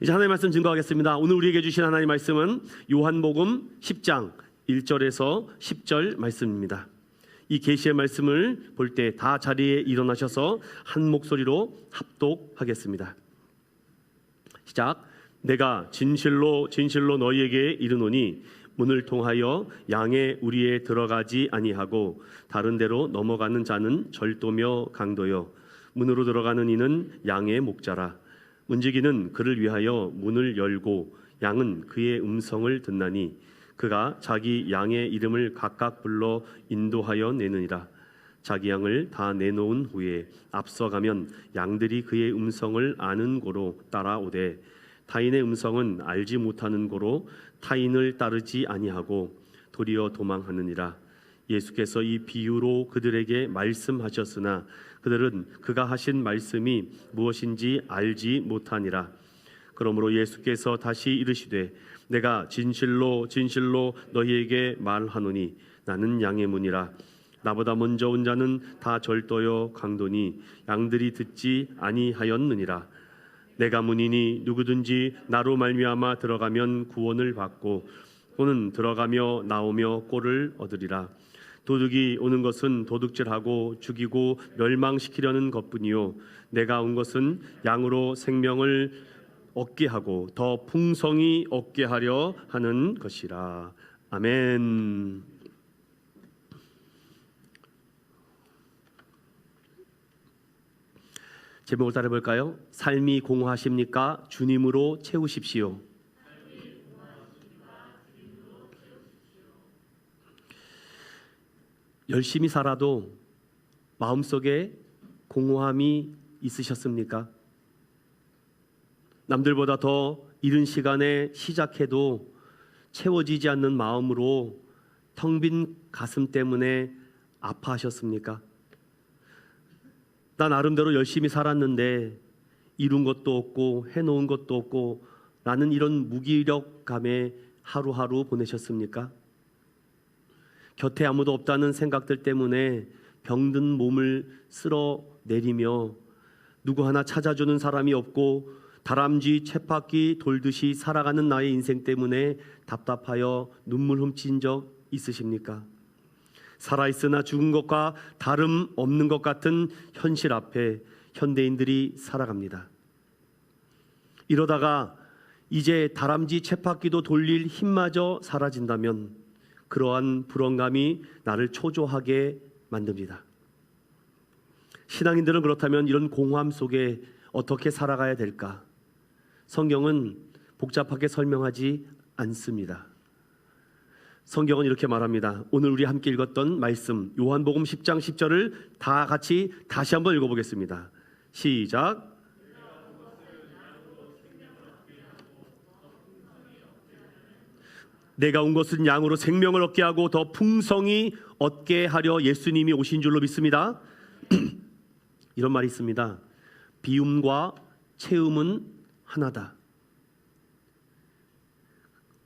이제 하나님의 말씀 증거하겠습니다. 오늘 우리에게 주신 하나님의 말씀은 요한복음 10장 1절에서 10절 말씀입니다. 이 계시의 말씀을 볼 때 다 자리에 일어나셔서 한 목소리로 합독하겠습니다. 시작. 내가 진실로 진실로 너희에게 이르노니 문을 통하여 양의 우리에 들어가지 아니하고 다른 데로 넘어가는 자는 절도며 강도요 문으로 들어가는 이는 양의 목자라. 문지기는 그를 위하여 문을 열고 양은 그의 음성을 듣나니 그가 자기 양의 이름을 각각 불러 인도하여 내느니라. 자기 양을 다 내놓은 후에 앞서가면 양들이 그의 음성을 아는 고로 따라오되 타인의 음성은 알지 못하는 고로 타인을 따르지 아니하고 도리어 도망하느니라. 예수께서 이 비유로 그들에게 말씀하셨으나 그들은 그가 하신 말씀이 무엇인지 알지 못하니라. 그러므로 예수께서 다시 이르시되 내가 진실로 진실로 너희에게 말하노니 나는 양의 문이라. 나보다 먼저 온 자는 다 절도요 강도니 양들이 듣지 아니하였느니라. 내가 문이니 누구든지 나로 말미암아 들어가면 구원을 받고 또는 들어가며 나오며 꼴을 얻으리라. 도둑이 오는 것은 도둑질하고 죽이고 멸망시키려는 것뿐이요 내가 온 것은 양으로 생명을 얻게 하고 더 풍성히 얻게 하려 하는 것이라. 아멘. 제목을 따라 볼까요? 삶이 공허하십니까? 주님으로 채우십시오. 열심히 살아도 마음속에 공허함이 있으셨습니까? 남들보다 더 이른 시간에 시작해도 채워지지 않는 마음으로 텅 빈 가슴 때문에 아파하셨습니까? 나 나름대로 열심히 살았는데 이룬 것도 없고 해놓은 것도 없고 라는 이런 무기력감에 하루하루 보내셨습니까? 곁에 아무도 없다는 생각들 때문에 병든 몸을 쓸어내리며 누구 하나 찾아주는 사람이 없고 다람쥐 쳇바퀴 돌듯이 살아가는 나의 인생 때문에 답답하여 눈물 훔친 적 있으십니까? 살아있으나 죽은 것과 다름없는 것 같은 현실 앞에 현대인들이 살아갑니다. 이러다가 이제 다람쥐 쳇바퀴도 돌릴 힘마저 사라진다면 그러한 불안감이 나를 초조하게 만듭니다. 신앙인들은 그렇다면 이런 공허함 속에 어떻게 살아가야 될까? 성경은 복잡하게 설명하지 않습니다. 성경은 이렇게 말합니다. 오늘 우리 함께 읽었던 말씀 요한복음 10장 10절을 다 같이 다시 한번 읽어보겠습니다. 시작. 내가 온 것은 양으로 생명을 얻게 하고 더 풍성히 얻게 하려 예수님이 오신 줄로 믿습니다. 이런 말이 있습니다. 비움과 채움은 하나다.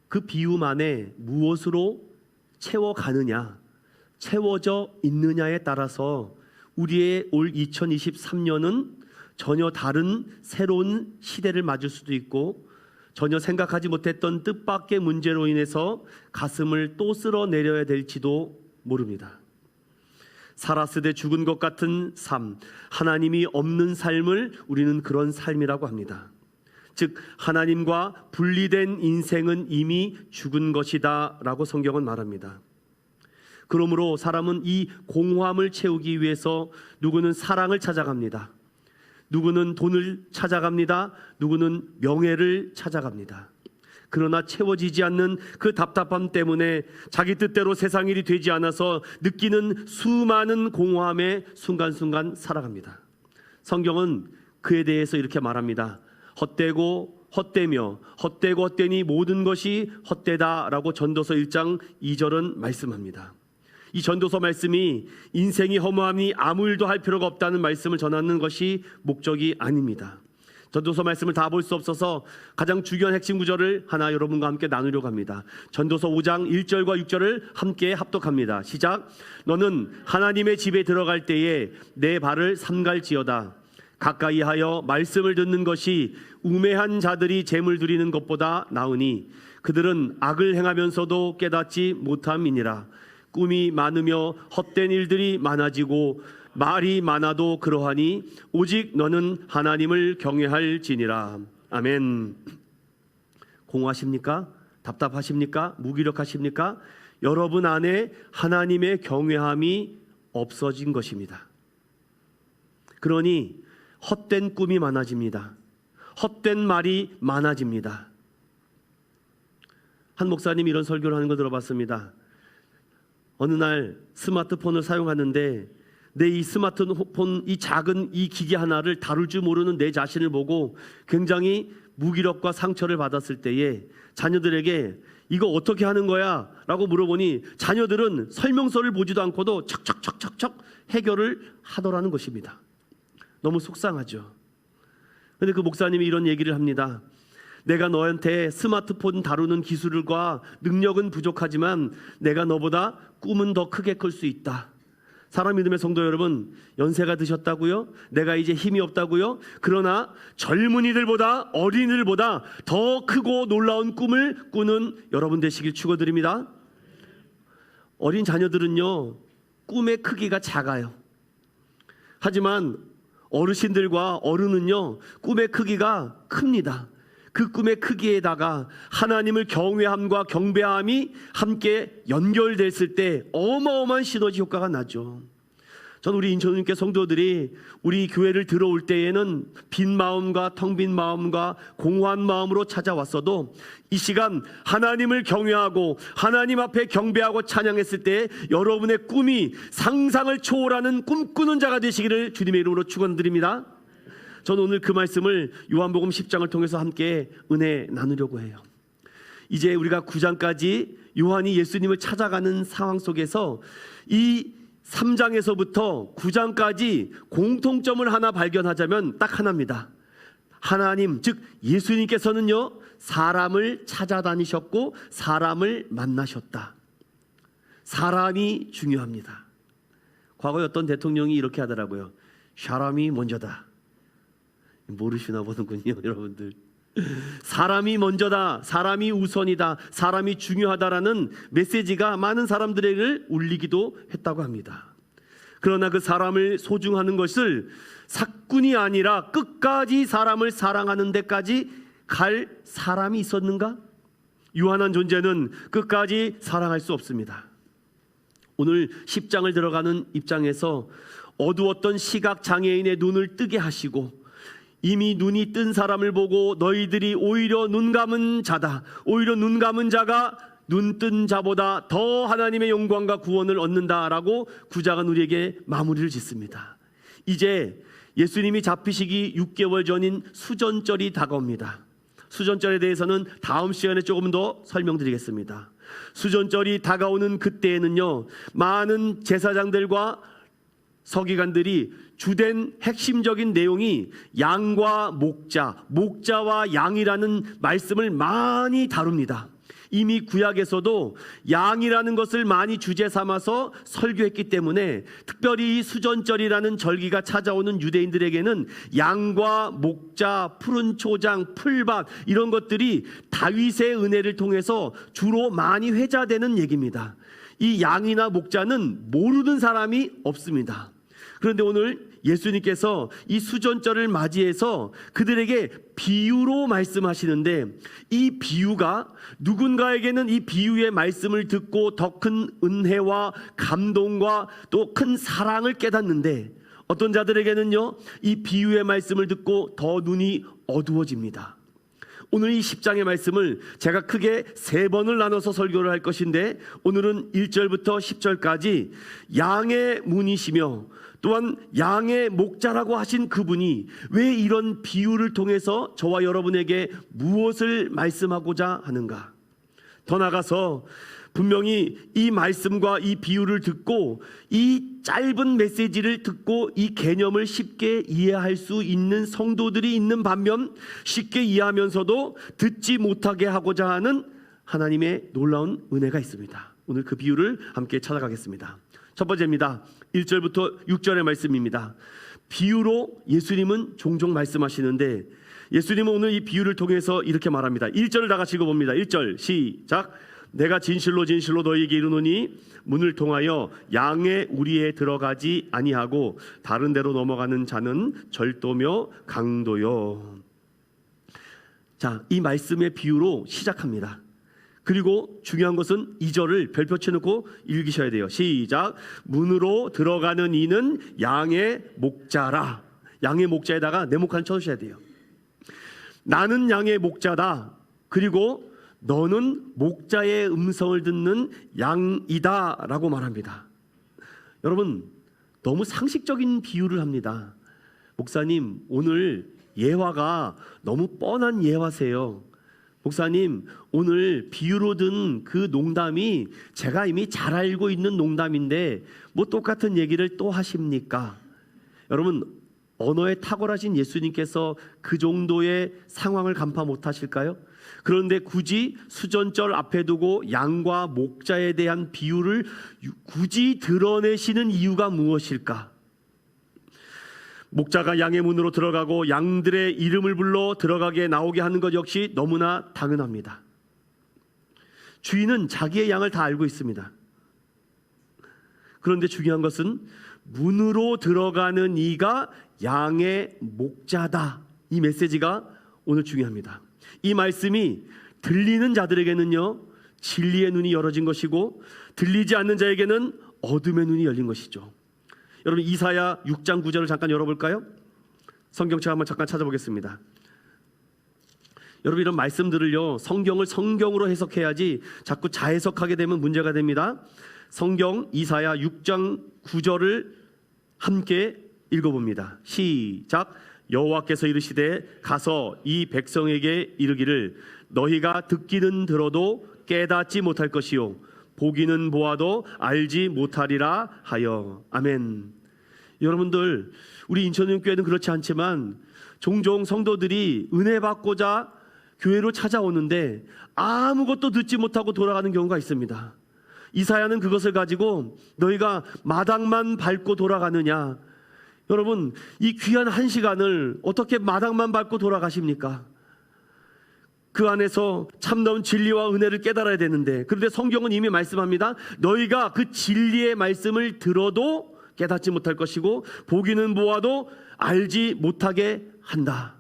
그 비움 안에 무엇으로 채워가느냐, 채워져 있느냐에 따라서 우리의 올 2023년은 전혀 다른 새로운 시대를 맞을 수도 있고 전혀 생각하지 못했던 뜻밖의 문제로 인해서 가슴을 또 쓸어내려야 될지도 모릅니다. 살았으되 죽은 것 같은 삶, 하나님이 없는 삶을 우리는 그런 삶이라고 합니다. 즉 하나님과 분리된 인생은 이미 죽은 것이다 라고 성경은 말합니다. 그러므로 사람은 이 공허함을 채우기 위해서 누구는 사랑을 찾아갑니다. 누구는 돈을 찾아갑니다. 누구는 명예를 찾아갑니다. 그러나 채워지지 않는 그 답답함 때문에 자기 뜻대로 세상 일이 되지 않아서 느끼는 수많은 공허함에 순간순간 살아갑니다. 성경은 그에 대해서 이렇게 말합니다. 헛되고 헛되며 헛되고 헛되니 모든 것이 헛되다라고 전도서 1장 2절은 말씀합니다. 이 전도서 말씀이 인생이 허무함이 아무 일도 할 필요가 없다는 말씀을 전하는 것이 목적이 아닙니다. 전도서 말씀을 다 볼 수 없어서 가장 중요한 핵심 구절을 하나 여러분과 함께 나누려고 합니다. 전도서 5장 1절과 6절을 함께 합독합니다. 시작. 너는 하나님의 집에 들어갈 때에 내 발을 삼갈지어다. 가까이 하여 말씀을 듣는 것이 우매한 자들이 재물 드리는 것보다 나으니 그들은 악을 행하면서도 깨닫지 못함이니라. 꿈이 많으며 헛된 일들이 많아지고 말이 많아도 그러하니 오직 너는 하나님을 경외할지니라. 아멘. 공허하십니까? 답답하십니까? 무기력하십니까? 여러분 안에 하나님의 경외함이 없어진 것입니다. 그러니 헛된 꿈이 많아집니다. 헛된 말이 많아집니다. 한 목사님이 이런 설교를 하는 거 들어봤습니다. 어느 날 스마트폰을 사용하는데 내 이 스마트폰, 이 작은 이 기기 하나를 다룰 줄 모르는 내 자신을 보고 굉장히 무기력과 상처를 받았을 때에 자녀들에게 이거 어떻게 하는 거야? 라고 물어보니 자녀들은 설명서를 보지도 않고도 척척척척척 해결을 하더라는 것입니다. 너무 속상하죠. 그런데 그 목사님이 이런 얘기를 합니다. 내가 너한테 스마트폰 다루는 기술과 능력은 부족하지만 내가 너보다 꿈은 더 크게 클 수 있다. 사랑 믿음의 성도 여러분, 연세가 드셨다고요? 내가 이제 힘이 없다고요? 그러나 젊은이들보다 어린이들보다 더 크고 놀라운 꿈을 꾸는 여러분 되시길 축원드립니다. 어린 자녀들은요, 꿈의 크기가 작아요. 하지만 어르신들과 어른은요, 꿈의 크기가 큽니다. 그 꿈의 크기에다가 하나님을 경외함과 경배함이 함께 연결됐을 때 어마어마한 시너지 효과가 나죠. 저는 우리 인천님께 성도들이 우리 교회를 들어올 때에는 빈 마음과 텅 빈 마음과 공허한 마음으로 찾아왔어도 이 시간 하나님을 경외하고 하나님 앞에 경배하고 찬양했을 때 여러분의 꿈이 상상을 초월하는 꿈꾸는 자가 되시기를 주님의 이름으로 축원드립니다. 저는 오늘 그 말씀을 요한복음 10장을 통해서 함께 은혜 나누려고 해요. 이제 우리가 9장까지 요한이 예수님을 찾아가는 상황 속에서 이 3장에서부터 9장까지 공통점을 하나 발견하자면 딱 하나입니다. 하나님, 즉 예수님께서는요, 사람을 찾아다니셨고 사람을 만나셨다. 사람이 중요합니다. 과거에 어떤 대통령이 이렇게 하더라고요. 사람이 먼저다. 모르시나 보는군요, 여러분들. 사람이 먼저다, 사람이 우선이다, 사람이 중요하다라는 메시지가 많은 사람들에게 울리기도 했다고 합니다. 그러나 그 사람을 소중하는 것을 사꾼이 아니라 끝까지 사람을 사랑하는 데까지 갈 사람이 있었는가? 유한한 존재는 끝까지 사랑할 수 없습니다. 오늘 10장을 들어가는 입장에서 어두웠던 시각장애인의 눈을 뜨게 하시고 이미 눈이 뜬 사람을 보고 너희들이 오히려 눈 감은 자다, 오히려 눈 감은 자가 눈 뜬 자보다 더 하나님의 영광과 구원을 얻는다라고 9장은 우리에게 마무리를 짓습니다. 이제 예수님이 잡히시기 6개월 전인 수전절이 다가옵니다. 수전절에 대해서는 다음 시간에 조금 더 설명드리겠습니다. 수전절이 다가오는 그때에는요, 많은 제사장들과 서기관들이 주된 핵심적인 내용이 양과 목자, 목자와 양이라는 말씀을 많이 다룹니다. 이미 구약에서도 양이라는 것을 많이 주제 삼아서 설교했기 때문에 특별히 수전절이라는 절기가 찾아오는 유대인들에게는 양과 목자, 푸른 초장, 풀밭 이런 것들이 다윗의 은혜를 통해서 주로 많이 회자되는 얘기입니다. 이 양이나 목자는 모르는 사람이 없습니다. 그런데 오늘 예수님께서 이 수전절을 맞이해서 그들에게 비유로 말씀하시는데 이 비유가 누군가에게는 이 비유의 말씀을 듣고 더 큰 은혜와 감동과 또 큰 사랑을 깨닫는데 어떤 자들에게는요, 이 비유의 말씀을 듣고 더 눈이 어두워집니다. 오늘 이 10장의 말씀을 제가 크게 3번을 나눠서 설교를 할 것인데 오늘은 1절부터 10절까지 양의 문이시며 또한 양의 목자라고 하신 그분이 왜 이런 비유를 통해서 저와 여러분에게 무엇을 말씀하고자 하는가? 더 나아가서 분명히 이 말씀과 이 비유를 듣고 이 짧은 메시지를 듣고 이 개념을 쉽게 이해할 수 있는 성도들이 있는 반면 쉽게 이해하면서도 듣지 못하게 하고자 하는 하나님의 놀라운 은혜가 있습니다. 오늘 그 비유를 함께 찾아가겠습니다. 첫 번째입니다. 1절부터 6절의 말씀입니다. 비유로 예수님은 종종 말씀하시는데 예수님은 오늘 이 비유를 통해서 이렇게 말합니다. 1절을 다 같이 읽어봅니다. 1절 시작. 내가 진실로 진실로 너희에게 이르노니 문을 통하여 양의 우리에 들어가지 아니하고 다른 데로 넘어가는 자는 절도며 강도요. 자, 이 말씀의 비유로 시작합니다. 그리고 중요한 것은 2절을 별표 쳐놓고 읽으셔야 돼요. 시작. 문으로 들어가는 이는 양의 목자라. 양의 목자에다가 네모칸 쳐주셔야 돼요. 나는 양의 목자다. 그리고 너는 목자의 음성을 듣는 양이다 라고 말합니다. 여러분, 너무 상식적인 비유를 합니다. 목사님, 오늘 예화가 너무 뻔한 예화세요. 목사님, 오늘 비유로 든 그 농담이 제가 이미 잘 알고 있는 농담인데 뭐 똑같은 얘기를 또 하십니까? 여러분, 언어에 탁월하신 예수님께서 그 정도의 상황을 간파 못하실까요? 그런데 굳이 수전절 앞에 두고 양과 목자에 대한 비유를 굳이 드러내시는 이유가 무엇일까? 목자가 양의 문으로 들어가고 양들의 이름을 불러 들어가게 나오게 하는 것 역시 너무나 당연합니다. 주인은 자기의 양을 다 알고 있습니다. 그런데 중요한 것은 문으로 들어가는 이가 양의 목자다. 이 메시지가 오늘 중요합니다. 이 말씀이 들리는 자들에게는요, 진리의 눈이 열어진 것이고 들리지 않는 자에게는 어둠의 눈이 열린 것이죠. 여러분, 이사야 6장 9절을 잠깐 열어볼까요? 성경책 한번 잠깐 찾아보겠습니다. 여러분, 이런 말씀들을요, 성경을 성경으로 해석해야지 자꾸 자해석하게 되면 문제가 됩니다. 성경 이사야 6장 9절을 함께 읽어봅니다. 시작. 여호와께서 이르시되 가서 이 백성에게 이르기를 너희가 듣기는 들어도 깨닫지 못할 것이요 보기는 보아도 알지 못하리라 하여. 아멘. 여러분들, 우리 인천교회는 그렇지 않지만 종종 성도들이 은혜 받고자 교회로 찾아오는데 아무것도 듣지 못하고 돌아가는 경우가 있습니다. 이사야는 그것을 가지고 너희가 마당만 밟고 돌아가느냐. 여러분, 이 귀한 한 시간을 어떻게 마당만 밟고 돌아가십니까? 그 안에서 참다운 진리와 은혜를 깨달아야 되는데, 그런데 성경은 이미 말씀합니다. 너희가 그 진리의 말씀을 들어도 깨닫지 못할 것이고 보기는 보아도 알지 못하게 한다.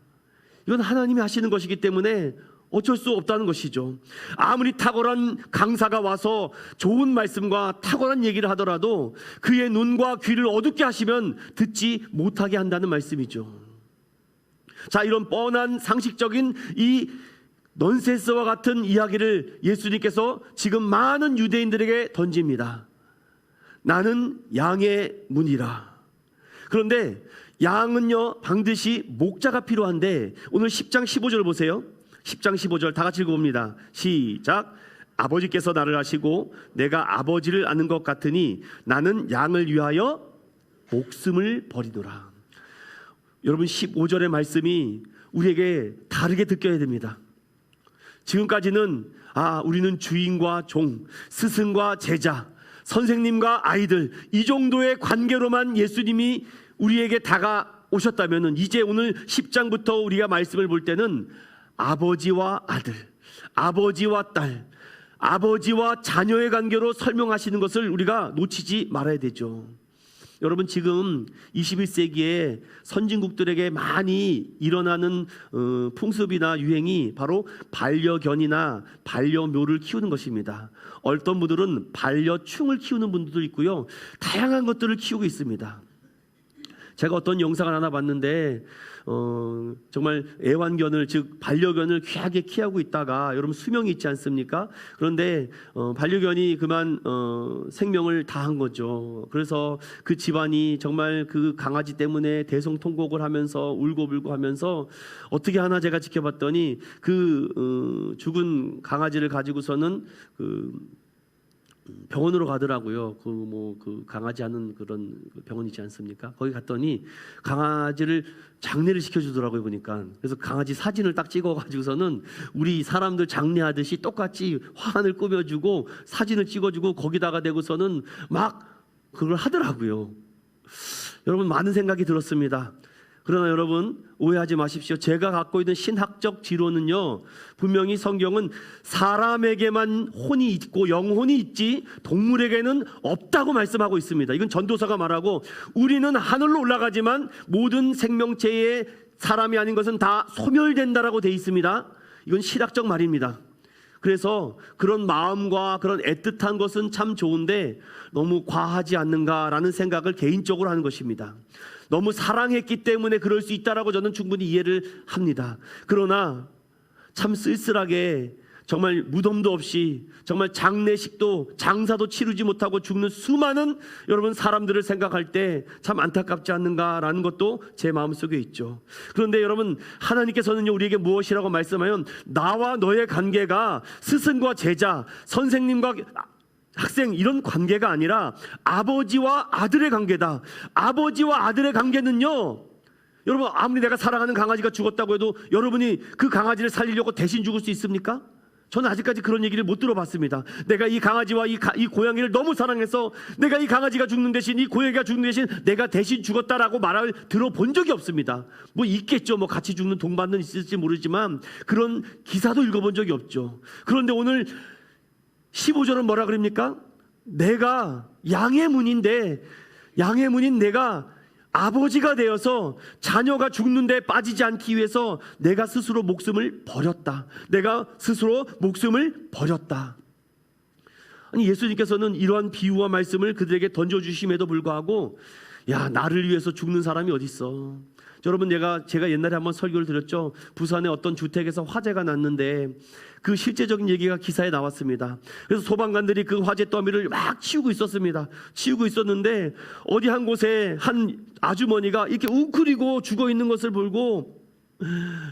이건 하나님이 하시는 것이기 때문에 어쩔 수 없다는 것이죠. 아무리 탁월한 강사가 와서 좋은 말씀과 탁월한 얘기를 하더라도 그의 눈과 귀를 어둡게 하시면 듣지 못하게 한다는 말씀이죠. 자, 이런 뻔한 상식적인 이 넌센스와 같은 이야기를 예수님께서 지금 많은 유대인들에게 던집니다. 나는 양의 문이라. 그런데 양은요, 반드시 목자가 필요한데 오늘 10장 15절 보세요. 10장 15절 다 같이 읽어봅니다. 시작. 아버지께서 나를 아시고 내가 아버지를 아는 것 같으니 나는 양을 위하여 목숨을 버리노라. 여러분, 15절의 말씀이 우리에게 다르게 느껴야 됩니다. 지금까지는 우리는 주인과 종, 스승과 제자, 선생님과 아이들, 이 정도의 관계로만 예수님이 우리에게 다가오셨다면 이제 오늘 10장부터 우리가 말씀을 볼 때는 아버지와 아들, 아버지와 딸, 아버지와 자녀의 관계로 설명하시는 것을 우리가 놓치지 말아야 되죠. 여러분, 지금 21세기에 선진국들에게 많이 일어나는 풍습이나 유행이 바로 반려견이나 반려묘를 키우는 것입니다. 어떤 분들은 반려충을 키우는 분들도 있고요, 다양한 것들을 키우고 있습니다. 제가 어떤 영상을 하나 봤는데 정말 애완견을, 즉 반려견을 귀하게 키우고 있다가, 여러분 수명이 있지 않습니까? 그런데 반려견이 그만 생명을 다한 거죠. 그래서 그 집안이 정말 그 강아지 때문에 대성통곡을 하면서 울고불고 하면서 어떻게 하나 제가 지켜봤더니 그 죽은 강아지를 가지고서는 병원으로 가더라고요. 그 강아지 하는 그런 병원 있지 않습니까? 거기 갔더니 강아지를 장례를 시켜주더라고요, 보니까. 그래서 강아지 사진을 딱 찍어가지고서는 우리 사람들 장례하듯이 똑같이 화환을 꾸며주고 사진을 찍어주고 거기다가 대고서는 막 그걸 하더라고요. 여러분 많은 생각이 들었습니다. 그러나 여러분 오해하지 마십시오. 제가 갖고 있는 신학적 지론은요, 분명히 성경은 사람에게만 혼이 있고 영혼이 있지 동물에게는 없다고 말씀하고 있습니다. 이건 전도서가 말하고, 우리는 하늘로 올라가지만 모든 생명체의 사람이 아닌 것은 다 소멸된다라고 돼 있습니다. 이건 신학적 말입니다. 그래서 그런 마음과 그런 애틋한 것은 참 좋은데 너무 과하지 않는가라는 생각을 개인적으로 하는 것입니다. 너무 사랑했기 때문에 그럴 수 있다라고 저는 충분히 이해를 합니다. 그러나 참 쓸쓸하게 정말 무덤도 없이 정말 장례식도 장사도 치르지 못하고 죽는 수많은 여러분 사람들을 생각할 때 참 안타깝지 않는가라는 것도 제 마음속에 있죠. 그런데 여러분 하나님께서는 우리에게 무엇이라고 말씀하면, 나와 너의 관계가 스승과 제자, 선생님과 학생 이런 관계가 아니라 아버지와 아들의 관계다. 아버지와 아들의 관계는요, 여러분 아무리 내가 사랑하는 강아지가 죽었다고 해도 여러분이 그 강아지를 살리려고 대신 죽을 수 있습니까? 저는 아직까지 그런 얘기를 못 들어봤습니다. 내가 이 강아지와 이 고양이를 너무 사랑해서 내가 이 강아지가 죽는 대신, 이 고양이가 죽는 대신 내가 대신 죽었다라고 말을 들어본 적이 없습니다. 뭐 있겠죠. 뭐 같이 죽는 동반은 있을지 모르지만 그런 기사도 읽어본 적이 없죠. 그런데 오늘 15절은 뭐라 그럽니까? 내가 양의 문인데, 양의 문인 내가 아버지가 되어서 자녀가 죽는데 빠지지 않기 위해서 내가 스스로 목숨을 버렸다. 내가 스스로 목숨을 버렸다. 아니, 예수님께서는 이러한 비유와 말씀을 그들에게 던져주심에도 불구하고, 야, 나를 위해서 죽는 사람이 어디 있어? 여러분, 제가 옛날에 한번 설교를 드렸죠. 부산의 어떤 주택에서 화재가 났는데 그 실제적인 얘기가 기사에 나왔습니다. 그래서 소방관들이 그 화재 더미를 막 치우고 있었습니다. 치우고 있었는데 어디 한 곳에 한 아주머니가 이렇게 웅크리고 죽어 있는 것을 보고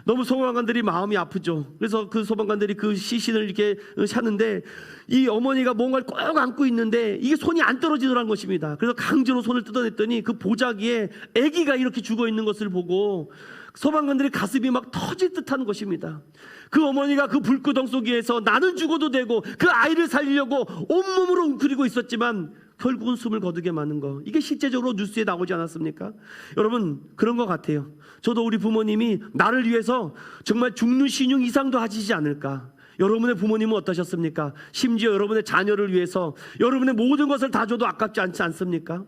너무 소방관들이 마음이 아프죠. 그래서 그 소방관들이 그 시신을 이렇게 찾는데 이 어머니가 뭔가를 꼭 안고 있는데 이게 손이 안 떨어지더라는 것입니다. 그래서 강제로 손을 뜯어냈더니 그 보자기에 아기가 이렇게 죽어 있는 것을 보고 소방관들의 가슴이 막 터질 듯한 것입니다. 그 어머니가 그 불구덩 속에서 나는 죽어도 되고 그 아이를 살리려고 온몸으로 웅크리고 있었지만 결국은 숨을 거두게 마는 거, 이게 실제적으로 뉴스에 나오지 않았습니까? 여러분 그런 것 같아요. 저도 우리 부모님이 나를 위해서 정말 죽는 신용 이상도 하시지 않을까. 여러분의 부모님은 어떠셨습니까? 심지어 여러분의 자녀를 위해서 여러분의 모든 것을 다 줘도 아깝지 않지 않습니까?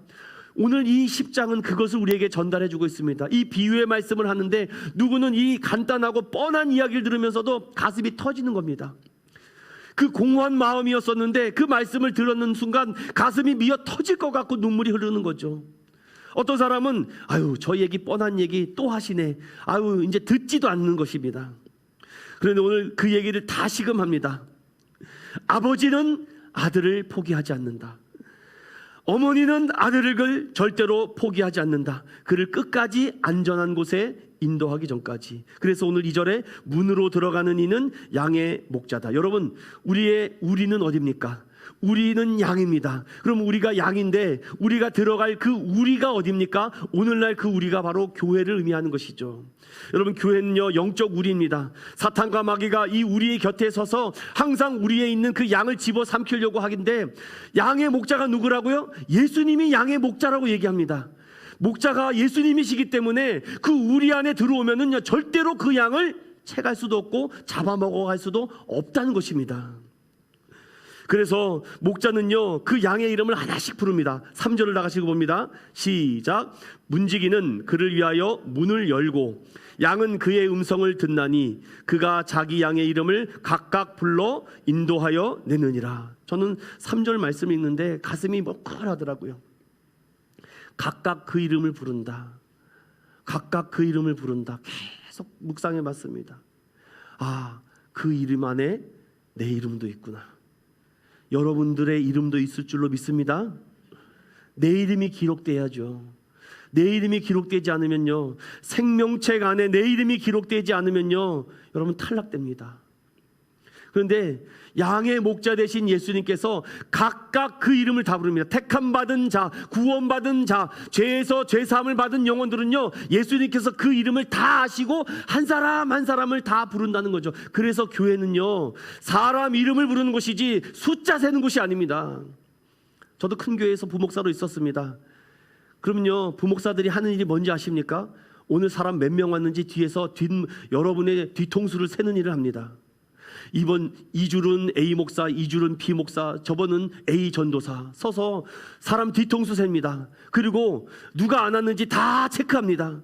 오늘 이 10장은 그것을 우리에게 전달해 주고 있습니다. 이 비유의 말씀을 하는데 누구는 이 간단하고 뻔한 이야기를 들으면서도 가슴이 터지는 겁니다. 그 공허한 마음이었었는데 그 말씀을 들었는 순간 가슴이 미어 터질 것 같고 눈물이 흐르는 거죠. 어떤 사람은 아유, 저 얘기 뻔한 얘기 또 하시네. 아유, 이제 듣지도 않는 것입니다. 그런데 오늘 그 얘기를 다시금 합니다. 아버지는 아들을 포기하지 않는다. 어머니는 아들을 절대로 포기하지 않는다. 그를 끝까지 안전한 곳에 인도하기 전까지. 그래서 오늘 2절에 문으로 들어가는 이는 양의 목자다. 여러분, 우리는 어디입니까? 우리는 양입니다. 그럼 우리가 양인데 우리가 들어갈 그 우리가 어디입니까? 오늘날 그 우리가 바로 교회를 의미하는 것이죠. 여러분, 교회는요 영적 우리입니다. 사탄과 마귀가 이 우리의 곁에 서서 항상 우리에 있는 그 양을 집어삼키려고 하긴데, 양의 목자가 누구라고요? 예수님이 양의 목자라고 얘기합니다. 목자가 예수님이시기 때문에 그 우리 안에 들어오면은요 절대로 그 양을 채갈 수도 없고 잡아먹어갈 수도 없다는 것입니다. 그래서 목자는요 그 양의 이름을 하나씩 부릅니다. 3절을 나가시고 봅니다. 시작. 문지기는 그를 위하여 문을 열고 양은 그의 음성을 듣나니 그가 자기 양의 이름을 각각 불러 인도하여 내느니라. 저는 3절 말씀을 읽는데 가슴이 먹걸하더라고요. 각각 그 이름을 부른다. 각각 그 이름을 부른다. 계속 묵상해 봤습니다. 아, 그 이름 안에 내 이름도 있구나. 여러분들의 이름도 있을 줄로 믿습니다. 내 이름이 기록돼야죠. 내 이름이 기록되지 않으면요, 생명책 안에 내 이름이 기록되지 않으면요, 여러분 탈락됩니다. 그런데 양의 목자 되신 예수님께서 각각 그 이름을 다 부릅니다. 택함 받은 자, 구원받은 자, 죄에서 죄사함을 받은 영혼들은요 예수님께서 그 이름을 다 아시고 한 사람 한 사람을 다 부른다는 거죠. 그래서 교회는요 사람 이름을 부르는 곳이지 숫자 세는 곳이 아닙니다. 저도 큰 교회에서 부목사로 있었습니다. 그러면요, 부목사들이 하는 일이 뭔지 아십니까? 오늘 사람 몇 명 왔는지 뒤에서 여러분의 뒤통수를 세는 일을 합니다. 이번 2줄은 A 목사, 2줄은 B 목사, 저번은 A 전도사 서서 사람 뒤통수 셉니다. 그리고 누가 안 왔는지 다 체크합니다.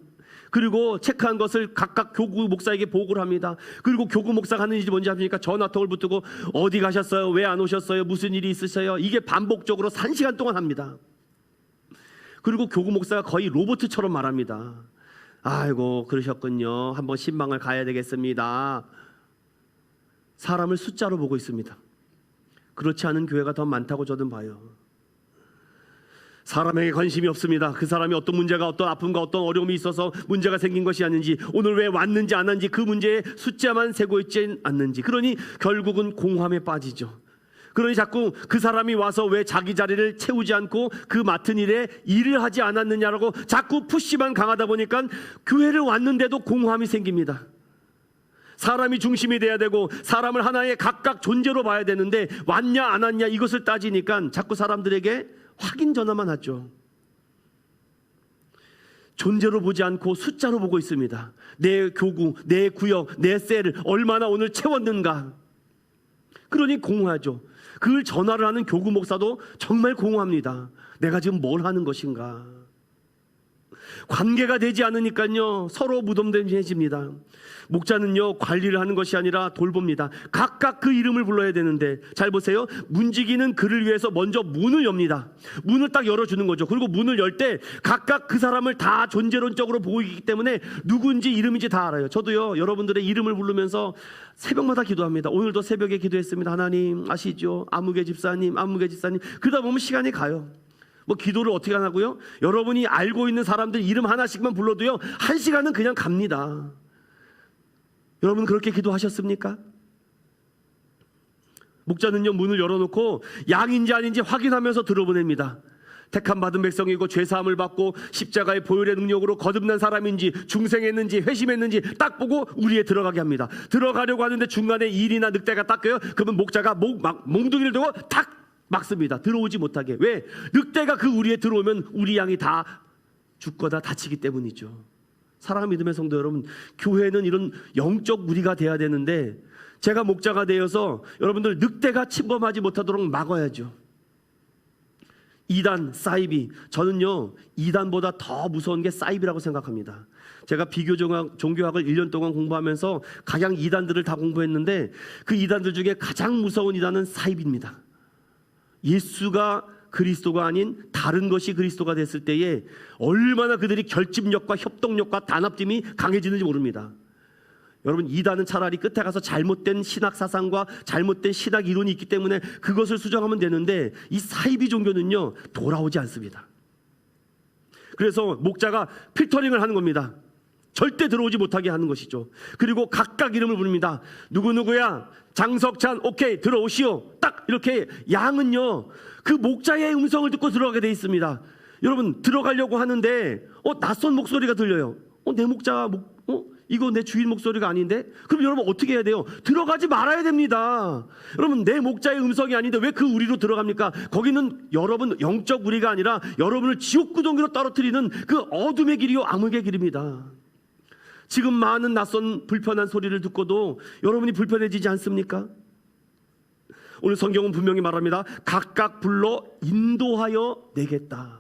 그리고 체크한 것을 각각 교구 목사에게 보고를 합니다. 그리고 교구 목사가 하는 일이 뭔지 아십니까? 전화통을 붙들고 어디 가셨어요? 왜 안 오셨어요? 무슨 일이 있으세요? 이게 반복적으로 1시간 동안 합니다. 그리고 교구 목사가 거의 로봇처럼 말합니다. 아이고, 그러셨군요. 한번 신방을 가야 되겠습니다. 사람을 숫자로 보고 있습니다. 그렇지 않은 교회가 더 많다고 저는 봐요. 사람에게 관심이 없습니다. 그 사람이 어떤 문제가, 어떤 아픔과 어떤 어려움이 있어서 문제가 생긴 것이 아닌지, 오늘 왜 왔는지 안 왔는지, 그 문제에 숫자만 세고 있지 않는지. 그러니 결국은 공함에 빠지죠. 그러니 자꾸 그 사람이 와서 왜 자기 자리를 채우지 않고 그 맡은 일에 일을 하지 않았느냐라고 자꾸 푸시만 강하다 보니까 교회를 왔는데도 공함이 생깁니다. 사람이 중심이 돼야 되고 사람을 하나의 각각 존재로 봐야 되는데 왔냐 안 왔냐 이것을 따지니까 자꾸 사람들에게 확인 전화만 하죠. 존재로 보지 않고 숫자로 보고 있습니다. 내 교구, 내 구역, 내 셀을 얼마나 오늘 채웠는가. 그러니 공허하죠. 그걸 전화를 하는 교구 목사도 정말 공허합니다. 내가 지금 뭘 하는 것인가. 관계가 되지 않으니까요, 서로 무덤덤해집니다. 목자는요, 관리를 하는 것이 아니라 돌봅니다. 각각 그 이름을 불러야 되는데, 잘 보세요. 문지기는 그를 위해서 먼저 문을 엽니다. 문을 딱 열어주는 거죠. 그리고 문을 열 때 각각 그 사람을 다 존재론적으로 보고 있기 때문에 누군지 이름인지 다 알아요. 저도요, 여러분들의 이름을 부르면서 새벽마다 기도합니다. 오늘도 새벽에 기도했습니다. 하나님 아시죠? 아무개 집사님, 아무개 집사님. 그러다 보면 시간이 가요. 뭐 기도를 어떻게 하냐고요? 여러분이 알고 있는 사람들 이름 하나씩만 불러도요, 1시간은 그냥 갑니다. 여러분 그렇게 기도하셨습니까? 목자는요, 문을 열어놓고 양인지 아닌지 확인하면서 들어보냅니다. 택함 받은 백성이고 죄사함을 받고 십자가의 보혈의 능력으로 거듭난 사람인지 중생했는지 회심했는지 딱 보고 우리에 들어가게 합니다. 들어가려고 하는데 중간에 일이나 늑대가 닦여요. 그러면 목자가 몽둥이를 들고 탁 막습니다. 들어오지 못하게. 왜? 늑대가 그 우리에 들어오면 우리 양이 다 죽거나 다치기 때문이죠. 사랑하는 믿음의 성도 여러분, 교회는 이런 영적 무리가 돼야 되는데 제가 목자가 되어서 여러분들 늑대가 침범하지 못하도록 막아야죠. 이단, 사이비. 저는요, 이단보다 더 무서운 게 사이비라고 생각합니다. 제가 비교종교학을 1년 동안 공부하면서 각양 이단들을 다 공부했는데 그 이단들 중에 가장 무서운 이단은 사이비입니다. 예수가 그리스도가 아닌 다른 것이 그리스도가 됐을 때에 얼마나 그들이 결집력과 협동력과 단합팀이 강해지는지 모릅니다. 여러분, 이단은 차라리 끝에 가서 잘못된 신학 사상과 잘못된 신학 이론이 있기 때문에 그것을 수정하면 되는데 이 사이비 종교는요, 돌아오지 않습니다. 그래서 목자가 필터링을 하는 겁니다. 절대 들어오지 못하게 하는 것이죠. 그리고 각각 이름을 부릅니다. 누구누구야, 장석찬, 오케이, 들어오시오. 딱 이렇게. 양은요, 그 목자의 음성을 듣고 들어가게 돼 있습니다. 여러분, 들어가려고 하는데 낯선 목소리가 들려요. 내 목자, 이거 내 주인 목소리가 아닌데? 그럼 여러분 어떻게 해야 돼요? 들어가지 말아야 됩니다. 여러분, 내 목자의 음성이 아닌데 왜 그 우리로 들어갑니까? 거기는 여러분 영적 우리가 아니라 여러분을 지옥구덩이로 떨어뜨리는 그 어둠의 길이요, 암흑의 길입니다. 지금 많은 낯선 불편한 소리를 듣고도 여러분이 불편해지지 않습니까? 오늘 성경은 분명히 말합니다. 각각 불러 인도하여 내겠다.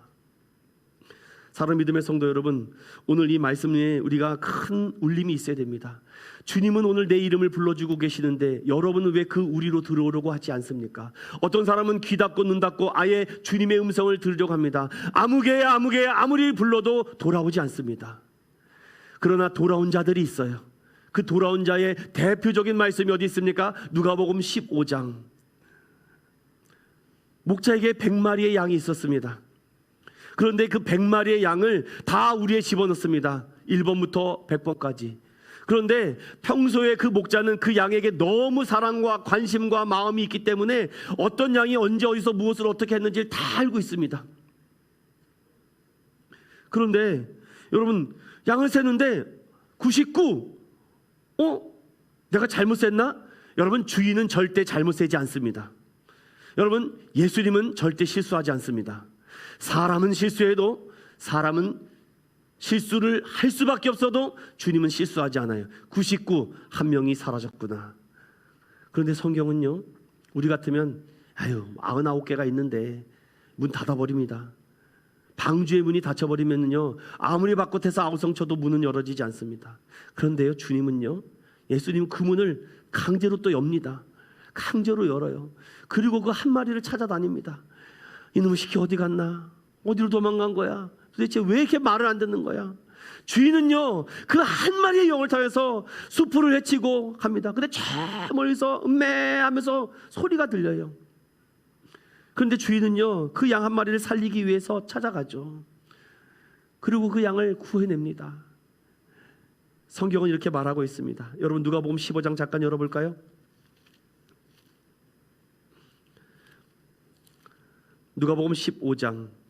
사랑하는 믿음의 성도 여러분, 오늘 이 말씀에 우리가 큰 울림이 있어야 됩니다. 주님은 오늘 내 이름을 불러주고 계시는데 여러분은 왜 그 우리로 들어오려고 하지 않습니까? 어떤 사람은 귀 닫고 눈 닫고 아예 주님의 음성을 들으려고 합니다. 아무개야, 아무개야, 아무리 불러도 돌아오지 않습니다. 그러나 돌아온 자들이 있어요. 그 돌아온 자의 대표적인 말씀이 어디 있습니까? 누가복음 15장. 목자에게 100마리의 양이 있었습니다. 그런데 그 100마리의 양을 다 우리에 집어넣습니다. 1번부터 100번까지. 그런데 평소에 그 목자는 그 양에게 너무 사랑과 관심과 마음이 있기 때문에 어떤 양이 언제 어디서 무엇을 어떻게 했는지를 다 알고 있습니다. 그런데 여러분, 양을 세는데 99, 내가 잘못 셌나? 여러분, 주인은 절대 잘못 세지 않습니다. 여러분, 예수님은 절대 실수하지 않습니다. 사람은 실수해도 사람은 실수를 할 수밖에 없어도 주님은 실수하지 않아요. 99, 한 명이 사라졌구나. 그런데 성경은요, 우리 같으면 99개가 있는데 문 닫아버립니다. 방주의 문이 닫혀버리면요, 아무리 바깥에서 아우성 쳐도 문은 열어지지 않습니다. 그런데요, 주님은요, 예수님 그 문을 강제로 또 엽니다. 강제로 열어요. 그리고 그 한 마리를 찾아다닙니다. 이놈의 새끼 어디 갔나? 어디로 도망간 거야? 도대체 왜 이렇게 말을 안 듣는 거야? 주인은요, 그 한 마리의 영을 타여서 수풀을 헤치고 갑니다. 근데 저 멀리서 음메 하면서 소리가 들려요. 그런데 주인은요, 그 양 한 마리를 살리기 위해서 찾아가죠. 그리고 그 양을 구해냅니다. 성경은 이렇게 말하고 있습니다. 여러분, 누가복음 15장 잠깐 열어볼까요? 누가복음 15장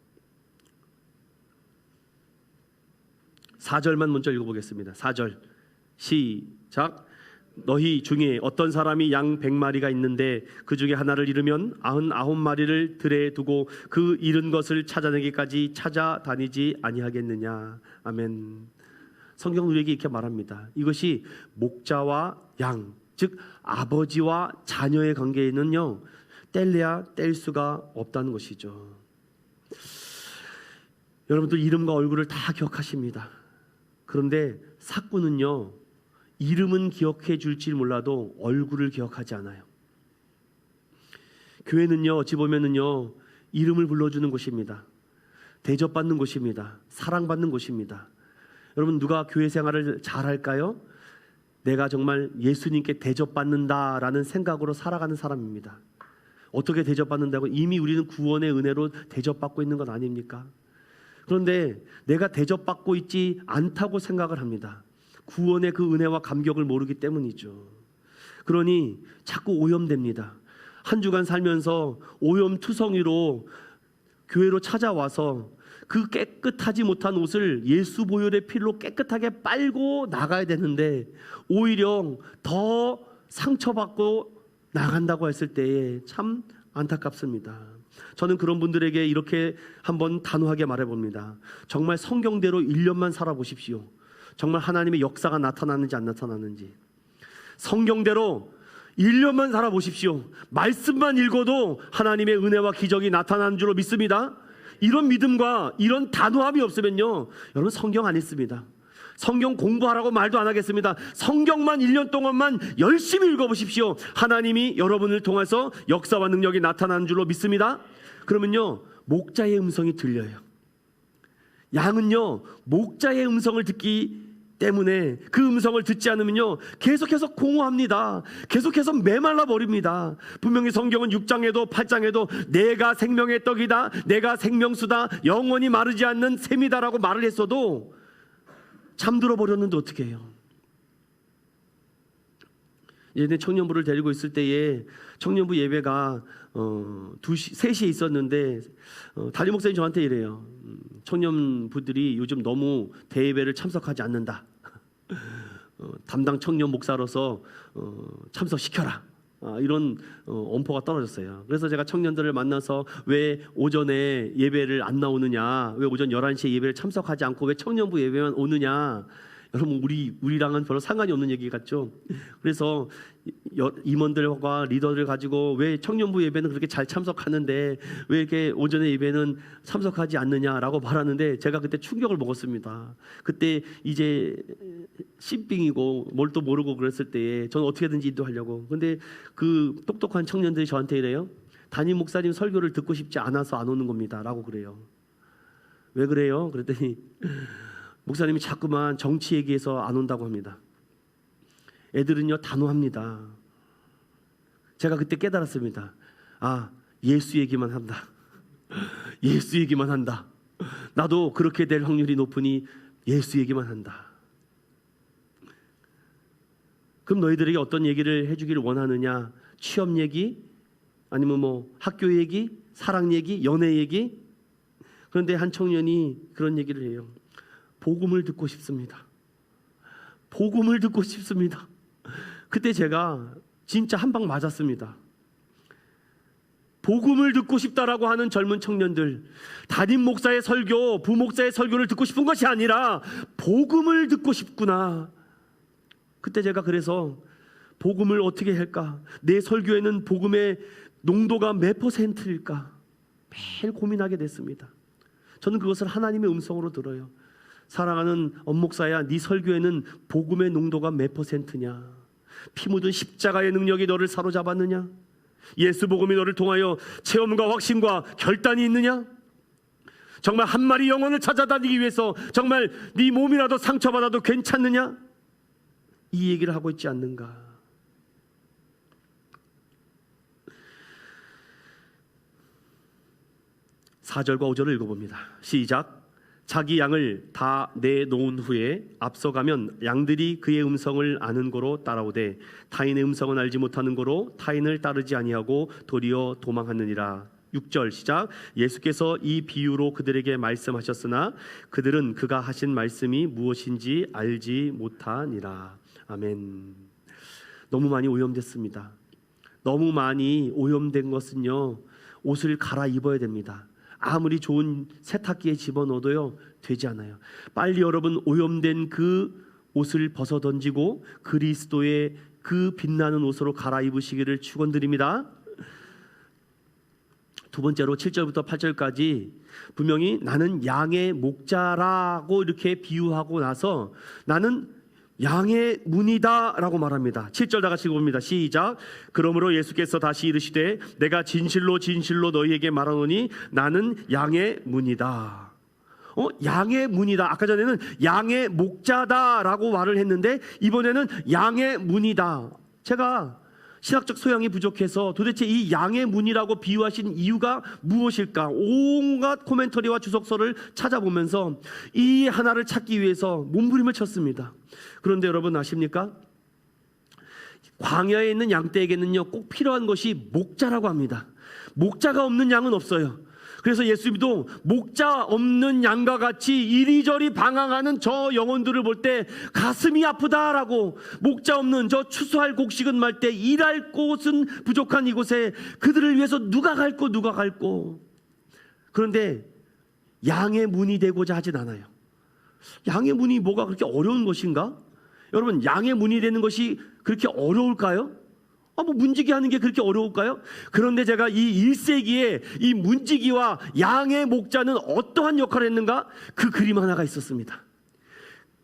4절만 먼저 읽어보겠습니다. 4절 시작. 너희 중에 어떤 사람이 양 100마리가 있는데 그 중에 하나를 잃으면 99마리를 들에 두고 그 잃은 것을 찾아내기까지 찾아다니지 아니하겠느냐. 아멘. 성경은 우리에게 이렇게 말합니다. 이것이 목자와 양, 즉 아버지와 자녀의 관계에는요, 뗄래야 뗄 수가 없다는 것이죠. 여러분들 이름과 얼굴을 다 기억하십니다. 그런데 사꾼은요, 이름은 기억해 줄지 몰라도 얼굴을 기억하지 않아요. 교회는요, 어찌 보면은요, 이름을 불러주는 곳입니다. 대접받는 곳입니다. 사랑받는 곳입니다. 여러분, 누가 교회 생활을 잘할까요? 내가 정말 예수님께 대접받는다라는 생각으로 살아가는 사람입니다. 어떻게 대접받는다고? 이미 우리는 구원의 은혜로 대접받고 있는 건 아닙니까? 그런데 내가 대접받고 있지 않다고 생각을 합니다. 구원의 그 은혜와 감격을 모르기 때문이죠. 그러니 자꾸 오염됩니다. 한 주간 살면서 오염투성이로 교회로 찾아와서 그 깨끗하지 못한 옷을 예수 보혈의 피로 깨끗하게 빨고 나가야 되는데 오히려 더 상처받고 나간다고 했을 때에 참 안타깝습니다. 저는 그런 분들에게 이렇게 한번 단호하게 말해봅니다. 정말 성경대로 1년만 살아보십시오. 정말 하나님의 역사가 나타나는지 안 나타나는지. 성경대로 1년만 살아보십시오. 말씀만 읽어도 하나님의 은혜와 기적이 나타나는 줄로 믿습니다. 이런 믿음과 이런 단호함이 없으면요, 여러분 성경 안 읽습니다. 성경 공부하라고 말도 안 하겠습니다. 성경만 1년 동안만 열심히 읽어보십시오. 하나님이 여러분을 통해서 역사와 능력이 나타나는 줄로 믿습니다. 그러면요, 목자의 음성이 들려요. 양은요, 목자의 음성을 듣기 때문에 그 음성을 듣지 않으면요, 계속해서 공허합니다. 계속해서 메말라 버립니다. 분명히 성경은 6장에도 8장에도 내가 생명의 떡이다, 내가 생명수다, 영원히 마르지 않는 샘이다라고 말을 했어도 잠들어 버렸는데 어떻게 해요? 예전에 청년부를 데리고 있을 때에 청년부 예배가 3시에 있었는데 담임 목사님 저한테 이래요. 청년부들이 요즘 너무 대예배를 참석하지 않는다. 담당 청년 목사로서 참석시켜라. 이런 엄포가 떨어졌어요. 그래서 제가 청년들을 만나서 왜 오전에 예배를 안 나오느냐, 왜 오전 11시에 예배를 참석하지 않고 왜 청년부 예배만 오느냐. 여러분, 우리랑은 별로 상관이 없는 얘기 같죠. 그래서 임원들과 리더를 가지고 왜 청년부 예배는 그렇게 잘 참석하는데 왜 이렇게 오전에 예배는 참석하지 않느냐라고 말하는데, 제가 그때 충격을 먹었습니다. 그때 이제 신빙이고 뭘 또 모르고 그랬을 때에 저는 어떻게든지 인도하려고. 근데 그 똑똑한 청년들이 저한테 이래요. 담임 목사님 설교를 듣고 싶지 않아서 안 오는 겁니다 라고 그래요. 왜 그래요? 그랬더니 목사님이 자꾸만 정치 얘기해서 안 온다고 합니다. 애들은요, 단호합니다. 제가 그때 깨달았습니다. 아, 예수 얘기만 한다. 예수 얘기만 한다. 나도 그렇게 될 확률이 높으니 예수 얘기만 한다. 그럼 너희들에게 어떤 얘기를 해주기를 원하느냐? 취업 얘기? 아니면 뭐 학교 얘기? 사랑 얘기? 연애 얘기? 그런데 한 청년이 그런 얘기를 해요. 복음을 듣고 싶습니다. 복음을 듣고 싶습니다. 그때 제가 진짜 한 방 맞았습니다. 복음을 듣고 싶다라고 하는 젊은 청년들, 담임 목사의 설교, 부목사의 설교를 듣고 싶은 것이 아니라 복음을 듣고 싶구나. 그때 제가 그래서 복음을 어떻게 할까? 내 설교에는 복음의 농도가 몇 %일까? 매일 고민하게 됐습니다. 저는 그것을 하나님의 음성으로 들어요. 사랑하는 엄목사야, 네 설교에는 복음의 농도가 몇 %냐? 피 묻은 십자가의 능력이 너를 사로잡았느냐? 예수 복음이 너를 통하여 체험과 확신과 결단이 있느냐? 정말 한 마리 영혼을 찾아다니기 위해서 정말 네 몸이라도 상처받아도 괜찮느냐? 이 얘기를 하고 있지 않는가? 4절과 5절을 읽어봅니다. 시작. 자기 양을 다 내놓은 후에 앞서가면 양들이 그의 음성을 아는 고로 따라오되 타인의 음성은 알지 못하는 고로 타인을 따르지 아니하고 도리어 도망하느니라. 6절 시작. 예수께서 이 비유로 그들에게 말씀하셨으나 그들은 그가 하신 말씀이 무엇인지 알지 못하니라. 아멘. 너무 많이 오염됐습니다. 너무 많이 오염된 것은요, 옷을 갈아입어야 됩니다. 아무리 좋은 세탁기에 집어넣어도요 되지 않아요. 빨리 여러분 오염된 그 옷을 벗어던지고 그리스도의 그 빛나는 옷으로 갈아입으시기를 축원드립니다. 두 번째로 7절부터 8절까지 분명히 나는 양의 목자라고 이렇게 비유하고 나서 나는 양의 문이다 라고 말합니다. 7절 다 같이 읽어봅니다. 시작. 그러므로 예수께서 다시 이르시되 내가 진실로 진실로 너희에게 말하노니 나는 양의 문이다. 양의 문이다. 아까 전에는 양의 목자다 라고 말을 했는데 이번에는 양의 문이다. 제가 신학적 소양이 부족해서 도대체 이 양의 문이라고 비유하신 이유가 무엇일까? 온갖 코멘터리와 주석서를 찾아보면서 이 하나를 찾기 위해서 몸부림을 쳤습니다. 그런데 여러분 아십니까? 광야에 있는 양떼에게는요 꼭 필요한 것이 목자라고 합니다. 목자가 없는 양은 없어요. 그래서 예수님도 목자 없는 양과 같이 이리저리 방황하는 저 영혼들을 볼 때 가슴이 아프다라고, 목자 없는 저 추수할 곡식은 말 때 일할 곳은 부족한 이곳에 그들을 위해서 누가 갈고. 그런데 양의 문이 되고자 하진 않아요. 양의 문이 뭐가 그렇게 어려운 것인가? 여러분, 양의 문이 되는 것이 그렇게 어려울까요? 문지기 하는 게 그렇게 어려울까요? 그런데 제가 이 1세기에 이 문지기와 양의 목자는 어떠한 역할을 했는가? 그 그림 하나가 있었습니다.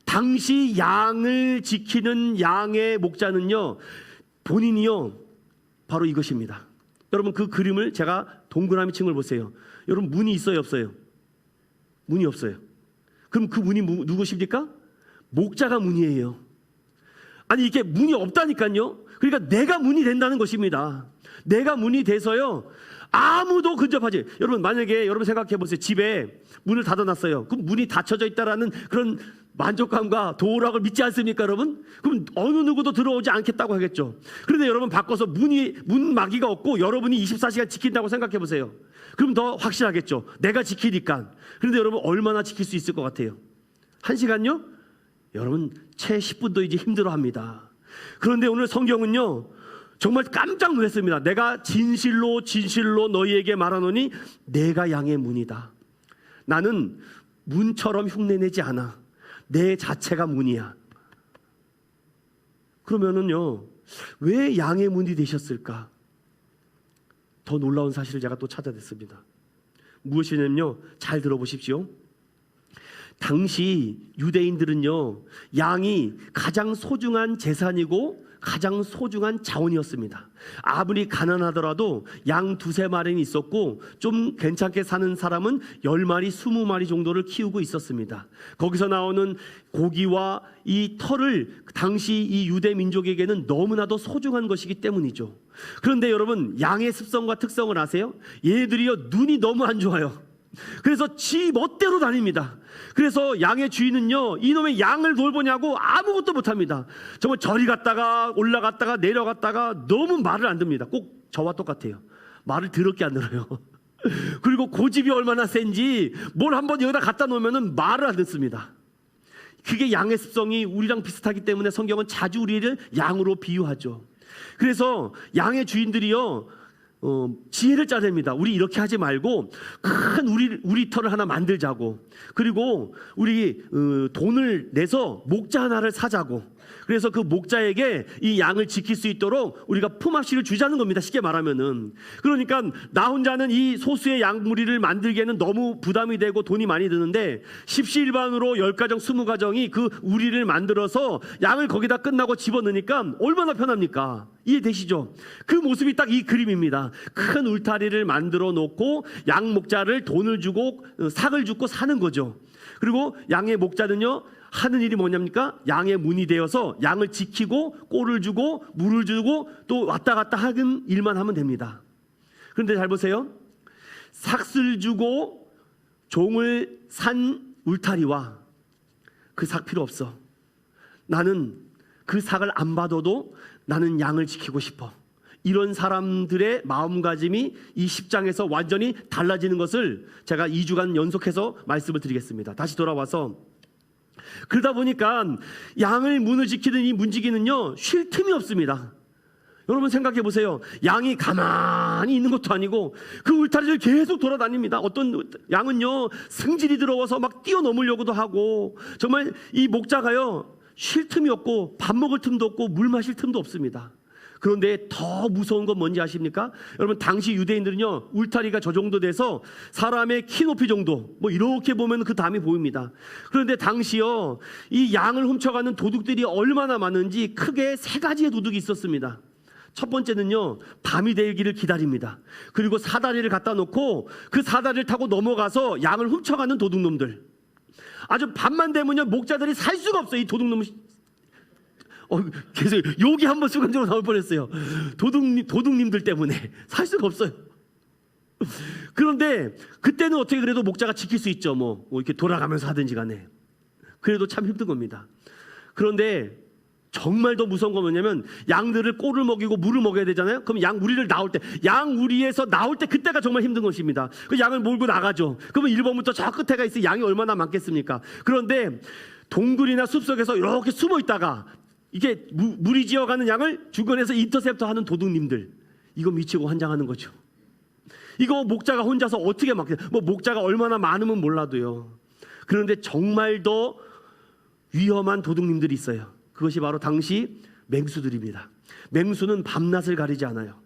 당시 양을 지키는 양의 목자는요, 본인이요, 바로 이것입니다. 여러분, 그 그림을 제가 동그라미 친 걸 보세요. 여러분, 문이 있어요, 없어요? 문이 없어요. 그럼 그 문이 누구십니까? 목자가 문이에요. 아니, 이게 문이 없다니까요. 그러니까 내가 문이 된다는 것입니다. 내가 문이 돼서요 아무도 근접하지. 여러분, 만약에 여러분 생각해 보세요. 집에 문을 닫아놨어요. 그럼 문이 닫혀져 있다라는 그런 만족감과 도락을 믿지 않습니까, 여러분? 그럼 어느 누구도 들어오지 않겠다고 하겠죠. 그런데 여러분 바꿔서 문막이가 없고 여러분이 24시간 지킨다고 생각해 보세요. 그럼 더 확실하겠죠. 내가 지키니까. 그런데 여러분 얼마나 지킬 수 있을 것 같아요? 1시간요? 여러분 채 10분도 이제 힘들어합니다. 그런데 오늘 성경은요 정말 깜짝 놀랐습니다. 내가 진실로 진실로 너희에게 말하노니 내가 양의 문이다. 나는 문처럼 흉내내지 않아. 내 자체가 문이야. 그러면은요 왜 양의 문이 되셨을까? 더 놀라운 사실을 제가 또 찾아냈습니다. 무엇이냐면요, 잘 들어보십시오. 당시 유대인들은요 양이 가장 소중한 재산이고 가장 소중한 자원이었습니다. 아무리 가난하더라도 양 2-3마리는 있었고 좀 괜찮게 사는 사람은 10마리, 20마리 정도를 키우고 있었습니다. 거기서 나오는 고기와 이 털을 당시 이 유대 민족에게는 너무나도 소중한 것이기 때문이죠. 그런데 여러분, 양의 습성과 특성을 아세요? 얘들이요 눈이 너무 안 좋아요. 그래서 지 멋대로 다닙니다. 그래서 양의 주인은요 이놈의 양을 돌보냐고 아무것도 못합니다. 정말 저리 갔다가 올라갔다가 내려갔다가 너무 말을 안 듣습니다. 꼭 저와 똑같아요. 말을 더럽게 안 들어요. 그리고 고집이 얼마나 센지 뭘 한번 여기다 갖다 놓으면 말을 안 듣습니다. 그게 양의 습성이 우리랑 비슷하기 때문에 성경은 자주 우리를 양으로 비유하죠. 그래서 양의 주인들이요 지혜를 짜냅니다. 우리 이렇게 하지 말고 큰 우리터를 하나 만들자고, 그리고 우리 돈을 내서 목자 하나를 사자고, 그래서 그 목자에게 이 양을 지킬 수 있도록 우리가 품앗이를 주자는 겁니다. 쉽게 말하면은. 그러니까 나 혼자는 이 소수의 양무리를 만들기에는 너무 부담이 되고 돈이 많이 드는데, 십시일반으로 10가정 20가정이 그 우리를 만들어서 양을 거기다 끝나고 집어넣으니까 얼마나 편합니까? 이해되시죠? 그 모습이 딱 이 그림입니다. 큰 울타리를 만들어 놓고 양 목자를 돈을 주고 삭을 주고 사는 거죠. 그리고 양의 목자는요, 하는 일이 뭐냐입니까? 양의 문이 되어서 양을 지키고 꼴을 주고 물을 주고 또 왔다 갔다 하는 일만 하면 됩니다. 그런데 잘 보세요. 삭을 주고 종을 산 울타리와 그 삭 필요 없어. 나는 그 삭을 안 받아도 나는 양을 지키고 싶어. 이런 사람들의 마음가짐이 이 10장에서 완전히 달라지는 것을 제가 2주간 연속해서 말씀을 드리겠습니다. 다시 돌아와서, 그러다 보니까 양을 문을 지키는 이 문지기는요, 쉴 틈이 없습니다. 여러분 생각해 보세요. 양이 가만히 있는 것도 아니고 그 울타리를 계속 돌아다닙니다. 어떤 양은요, 승질이 들어와서 막 뛰어넘으려고도 하고, 정말 이 목자가요, 쉴 틈이 없고 밥 먹을 틈도 없고 물 마실 틈도 없습니다. 그런데 더 무서운 건 뭔지 아십니까? 여러분, 당시 유대인들은요, 울타리가 저 정도 돼서 사람의 키 높이 정도, 뭐 이렇게 보면 그 담이 보입니다. 그런데 당시요, 이 양을 훔쳐가는 도둑들이 얼마나 많은지 크게 3가지의 도둑이 있었습니다. 첫 번째는요, 밤이 되기를 기다립니다. 그리고 사다리를 갖다 놓고 그 사다리를 타고 넘어가서 양을 훔쳐가는 도둑놈들. 아주 밤만 되면요, 목자들이 살 수가 없어요. 이 도둑놈 계속 욕이 한번 순간적으로 나올 뻔했어요. 도둑님들 때문에 살 수가 없어요. 그런데 그때는 어떻게 그래도 목자가 지킬 수 있죠. 뭐 이렇게 돌아가면서 하든지 간에. 그래도 참 힘든 겁니다. 그런데 정말 더 무서운 건 뭐냐면, 양들을 꼴을 먹이고 물을 먹여야 되잖아요. 그럼 양 우리를 나올 때, 양 우리에서 나올 때, 그때가 정말 힘든 것입니다. 그 양을 몰고 나가죠. 그러면 1번부터 저 끝에가 있으니 양이 얼마나 많겠습니까? 그런데 동굴이나 숲속에서 이렇게 숨어 있다가 이게 무리지어가는 양을 주변에서 인터셉터하는 도둑님들, 이거 미치고 환장하는 거죠. 이거 목자가 혼자서 어떻게 뭐 목자가 얼마나 많으면 몰라도요. 그런데 정말 더 위험한 도둑님들이 있어요. 그것이 바로 당시 맹수들입니다. 맹수는 밤낮을 가리지 않아요.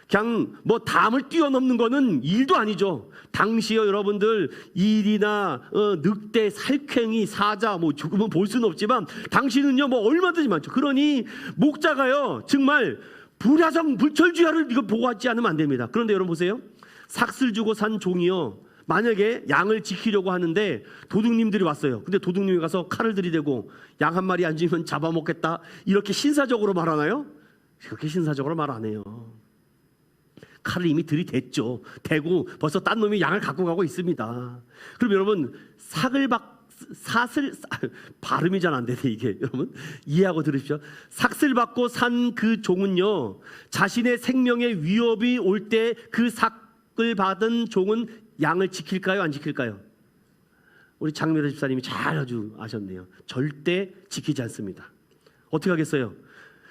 그냥 뭐 담을 뛰어넘는 거는 일도 아니죠. 당시요, 여러분들, 일이나 늑대, 살쾡이, 사자, 뭐 조금은 볼 수는 없지만 당시는요, 뭐 얼마든지 많죠. 그러니 목자가요, 정말 불야성 불철주야를 이거 보고 하지 않으면 안 됩니다. 그런데 여러분 보세요. 삭슬 주고 산 종이요, 만약에 양을 지키려고 하는데 도둑님들이 왔어요. 근데 도둑님이 가서 칼을 들이대고 양 한 마리 안 주면 잡아먹겠다, 이렇게 신사적으로 말하나요? 그렇게 신사적으로 말 안 해요. 칼을 이미 들이댔죠. 대고 벌써 딴 놈이 양을 갖고 가고 있습니다. 그럼 여러분, 발음이 잘 안 되네 이게. 여러분 이해하고 들으십시오. 삭슬 받고 산 그 종은요, 자신의 생명의 위협이 올 때 그 삭을 받은 종은 양을 지킬까요, 안 지킬까요? 우리 장미라 집사님이 잘 아주 아셨네요. 절대 지키지 않습니다. 어떻게 하겠어요?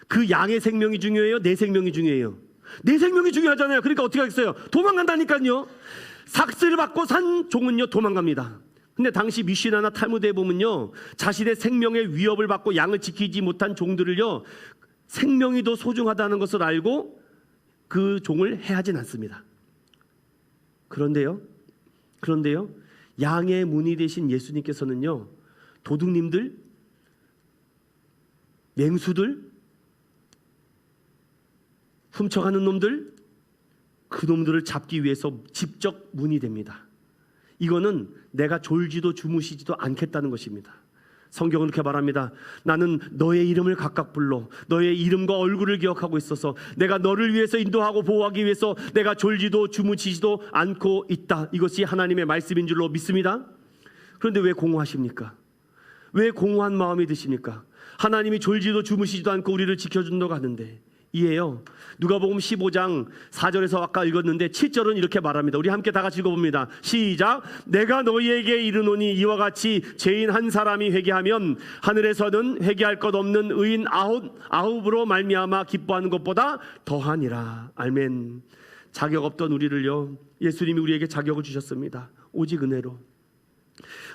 그 양의 생명이 중요해요, 내 생명이 중요해요? 내 생명이 중요하잖아요. 그러니까 어떻게 하겠어요? 도망간다니까요. 삭슬을 받고 산 종은요, 도망갑니다. 근데 당시 미시나나 탈무드에 보면요, 자신의 생명의 위협을 받고 양을 지키지 못한 종들을요, 생명이 더 소중하다는 것을 알고 그 종을 해하진 않습니다. 그런데요, 양의 문이 되신 예수님께서는요, 도둑님들, 맹수들, 훔쳐가는 놈들, 그 놈들을 잡기 위해서 직접 문이 됩니다. 이거는 내가 졸지도 주무시지도 않겠다는 것입니다. 성경은 이렇게 말합니다. 나는 너의 이름을 각각 불러 너의 이름과 얼굴을 기억하고 있어서 내가 너를 위해서 인도하고 보호하기 위해서 내가 졸지도 주무시지도 않고 있다. 이것이 하나님의 말씀인 줄로 믿습니다. 그런데 왜 공허하십니까? 왜 공허한 마음이 드십니까? 하나님이 졸지도 주무시지도 않고 우리를 지켜준다고 하는데. 이에요. 누가복음 15장 4절에서 아까 읽었는데 7절은 이렇게 말합니다. 우리 함께 다 같이 읽어봅니다. 시작. 내가 너희에게 이르노니 이와 같이 죄인 한 사람이 회개하면 하늘에서는 회개할 것 없는 의인 아홉으로 말미암아 기뻐하는 것보다 더하니라. 아멘. 자격 없던 우리를요, 예수님이 우리에게 자격을 주셨습니다. 오직 은혜로.